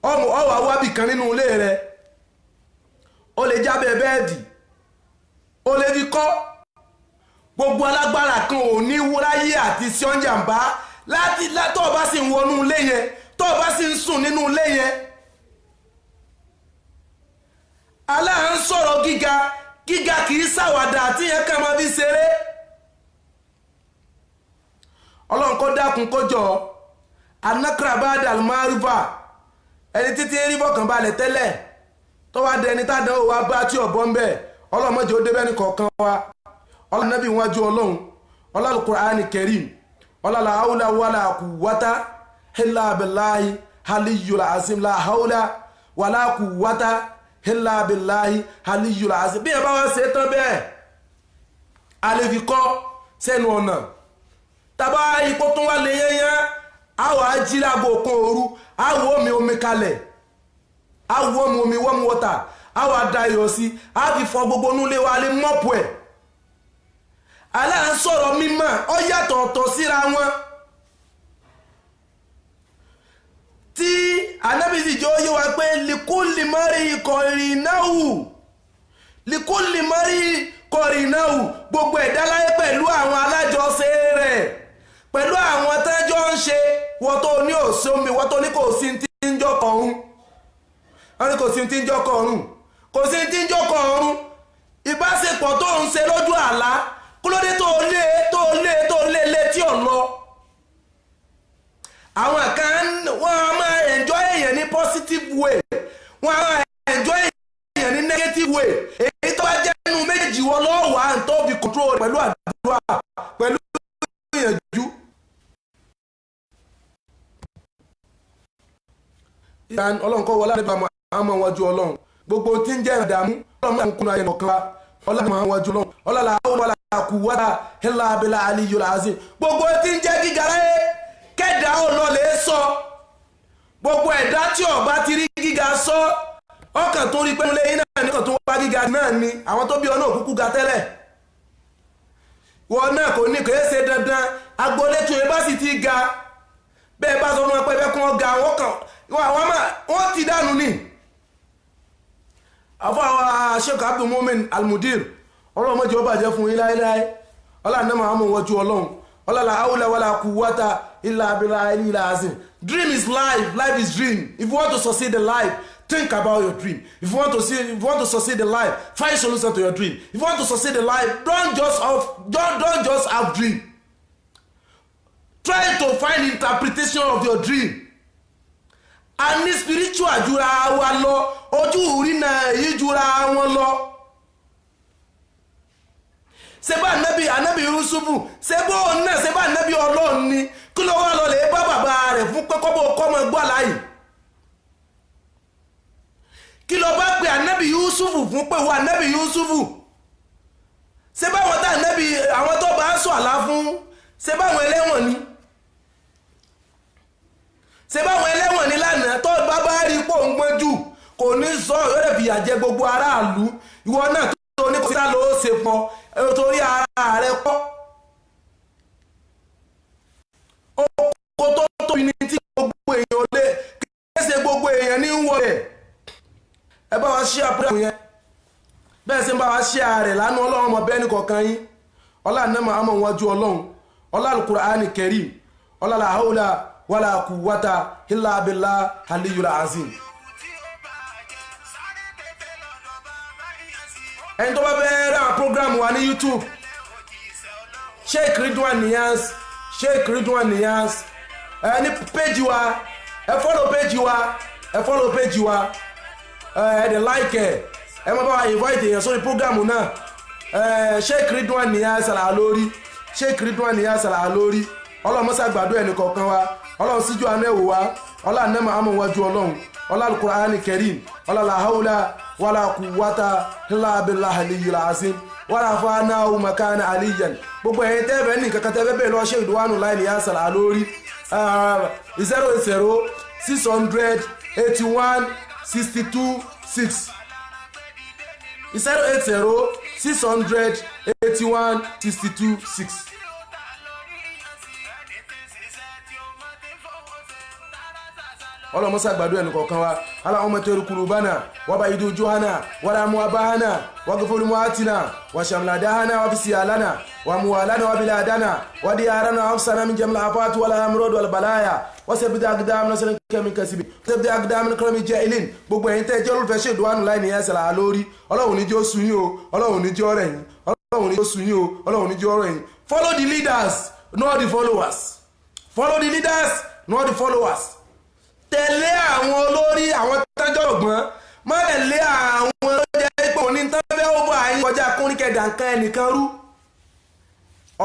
ọwọ́ wábì kan nínú ilé rẹ̀ ó lè jábẹ́ bẹ́ẹ̀dì ó lè fi kọ́ gbogbo alágbára kan ò ní wúráyé àti ṣọ́njàmbá láti látọ̀ bá sì ń wọnú ilé yẹn tó bá sì ń sùn nínú ilé yẹn aláà ń sọ̀rọ̀ gíga kìí ṣàwàdà àti yẹn ká máa fi ṣeré ọlọ́run kó dákun kó jọ anakrabada almariva ẹni títí rí bọ́kàn balẹ̀ tẹ́lẹ̀ tó wá dẹni tádánwò wá bá tí ọ̀bọ ń bẹ̀ ọlọ́mọdé ó débẹ́ ní kọ̀ọ̀kan wa ọlọ́nàbí wájú ọlọ́run Al-Qur'ani Karim ọlọ́lá haúlá wàlá quwwata illa billahi aliyyul azim la haula wala quwwata illa billahi aliyyul azim bí ẹ bá wá ṣe tán bẹ́ẹ̀ a lè fi kọ́ sẹ́nu ọ̀nà tàbá ipò tó wà lè yẹnyẹn àwọ̀ ajílágbò kan òru àwọ̀ omi kalẹ̀ àwọ̀ omi warm water àwọ̀ adayọ̀ sí a fi fọ gbogbo núlé wa lè mọ́pù ẹ̀ aláǹsọ̀rọ̀ mímọ́ ọ yàtọ̀ ọ̀tọ̀ síra wọn tí anábìsì jẹ́ ó yé wa pé likulli mari kọ̀rìnáwù gbogbo ẹ̀dá láyé pẹ̀lú àwọn alájọṣe rẹ̀ pẹ̀lú àwọn tẹ́jọ́ ń ṣe wọ́n tó ní òṣomi wọ́n tó ní kò sí tí ń jọkọ̀ ọ̀run wọ́n ní kò sí tí ń jọkọ̀ ọ̀run kò sí tí ń jọkọ̀ ọ̀run ìbáṣepọ̀ tó ń ṣe lójú àlá kúlódé tó lé létí ọ̀lọ́ àwọn kan wọ́n á máa enjoy èèyàn ní positive way wọ́n á máa enjoy èèyàn ní negative way èyí tó bá jẹ́ nínú méjì wọ́n lọ́wọ́ wà ń tó fi control pẹ̀lú àdúrà pẹ̀lú ìyànjú. ìyàn ọlọ́run kọ́ wọlé àdébà àmọ́ wọn ju ọlọ́run gbogbo tí ń jẹ́ ìdààmú ọlọ́run máa ń kúnnú ayé nìkan wa ọlọ́run máa ń wọn ju ọlọ́run ọlọ́run àwọn wàlá quwwata illa billahi aliyyul azim gbogbo tí ń jẹ́ gíga láyé kẹ́dà ó lọ lè sọ gbogbo ẹ̀dá tí ọba ti rí gíga sọ ọkàn tó rí pé lẹ́yìn náà ní ọkàn tó wá gíga náà ni àwọn tó bí ọ náà kúkú ga tẹ́lẹ̀ wọn náà kò ní kèé ṣe dandan agboolé tó yẹ bá sì ti ga bẹ́ẹ̀ bá sọ fún wọn pé ẹgbẹ́ kan ga wọ́n ti dànù ní. àfọ àwọn Sheikh Abdul Mumin Al-Mudir ọlọ́run mọ́jọ́ bàjẹ́ fún yín láéláé ọlọ́run náà máa mú wọ́jú ọlọ́run ọlọ́run hawla wala quwwata illa billahi al-azim. Dream is life, life is dream. If you want to succeed in life, think about your dream. If you want to succeed in life, find solution to your dream. If you want to succeed in life, don't just have dream. Try to find interpretation of your dream. And spiritual jura wa lọ, ojú rí náà èyí jura wọn lọ. Seba anabi Yusufu, sebo náà seba anabi Ọlọ́run ni, kí ló wá lọ lè bá bàbá rẹ̀ fún pé kọ́mọ gbọ́ láyìí. Kí ló bá pe anabi Yusufu fún pé wà anabi Yusufu. Seba wọn tá anabi àwọn tó bá sọ àlá fún, seba wọn ẹlẹ́wọ̀n ni. Seba wọn ẹlẹ́wọ̀n ni lánàá tó bá rí pò ń gbọ́njú kò ní sọ ọ̀rẹ́ fìyà jẹ gbogbo aráàlú. Ìwọ náà tó ní kò sí ló ṣe pọ̀ torí ara rẹ̀ pọ̀. Oko tó tóbi ní tí gbogbo èèyàn lé kése gbogbo èèyàn ní wọ rẹ̀. Ẹ bá wa ṣí àpẹẹrẹ yẹn bẹ́ẹ̀ sì ń bá wa ṣí ààrẹ lánàá ọlọ́run ọmọ bẹ́ẹ̀ ní kọ̀ọ̀kan yín ọlá ànámà àmọ̀ wọn ju ọlọ́run ọlá al-Qur'ani Karim ọlá la hawla wala quwwata illa billahi al-aliyyil azim. ẹni tó bá fẹ́ ra program wa ní YouTube Sheikh Ridwan Niyas ní page wa ẹ follow page wa ẹ dẹ̀ like ẹ má bá wa invite èèyàn sórí program náà Sheikh Ridwan Niyas Al-Alori ọlọ́run mọ́sá gbàdúrà ẹnì kọ̀ọ̀kan wa ọlọ́run síjú àánú ẹ̀wò wa ọlọ́run nẹ́mọ̀ àmọ̀ wájú ọlọ́run ọlọ́run al-Qur'ani Karim ọlọ́run la hawla wala quwwata illa billahi al-aliyyil azim wala fa'nahu makana aliyan. Gbogbo ẹ̀yin tẹ́ẹ̀bẹ̀ ní kankan tẹ́ẹ̀bẹ̀ bẹ́ẹ̀ lọ Sheikh Ridwan Niyas Al-Alori 080 600 81 62 6 080 600 81 62 6. ọlọ́mọ sàgbàdo ẹnì kọ̀ọ̀kan wa Allahumma tẹ́rù kulubana wàbá ìdú johana wàrà muwabahana wàgùfòlù muwatina wàṣàmladahana wàbísíyàlana wàmúwàlana wàbíládana wàdíyàrana wàfsana min jamla afatu wàlá amúròdù wàlbàláyà wàsẹ̀bìdì àgídáàmù sẹ́ni kẹ́mi kẹsìbì wàsẹ̀bìdì àgídáàmù kẹ́mi jẹ́ ilin. Gbogbo ẹ̀yin tẹ́ jẹ́ olùfẹ́ Sheikh Ridwan Niyas Al-Alori ọlọ́run níjọ́ sun yín o ọlọ́run níjọ́ rẹ̀ yín ọlọ́run níjọ́ sun yín o ọlọ́run níjọ́ rẹ̀ yín. Follow the leaders, not the followers. Follow the leaders, not the followers. Tẹ̀lé àwọn olórí àwọn tẹ́jọ́ ọ̀gbọ́n má tẹ̀lé àwọn olójẹ́ ipò ní tẹ́lẹ̀ ó bọ̀ àyín kọjá kúnríkẹ̀ dànkan ẹnìkan rú.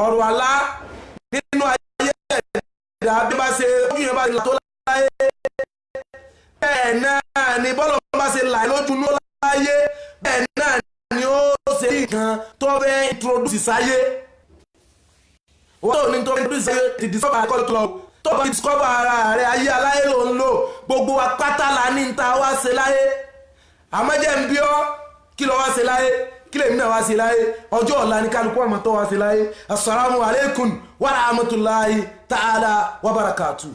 Ọ̀rọ̀ àlá nínú ayé ẹ̀dá bí bá ṣe ojú yẹn bá ṣe là tó láyé bẹ́ẹ̀ náà ni bọ́lọ̀ bá ṣe là lójú ní láyé bẹ́ẹ̀ náà ni ó ṣe nǹkan tó fẹ́ introduce sáyé. Wọ́n tó ní tó introduce sáyé ti discover alcohol club tó bá discover ara rẹ̀ ayé aláyé ló ń lò gbogbo apátá la ní ta wá ṣe láyé. Àmọ́jẹ́ ń bí ọ́ kí lọ wá ṣe láyé kí lèmi náà wá ṣe láyé ọjọ́ ọ̀la ní kálukú ọmọ tó wá ṣe láyé. Assalamu alaikum wa rahmatullahi ta'ala wa barakatuh.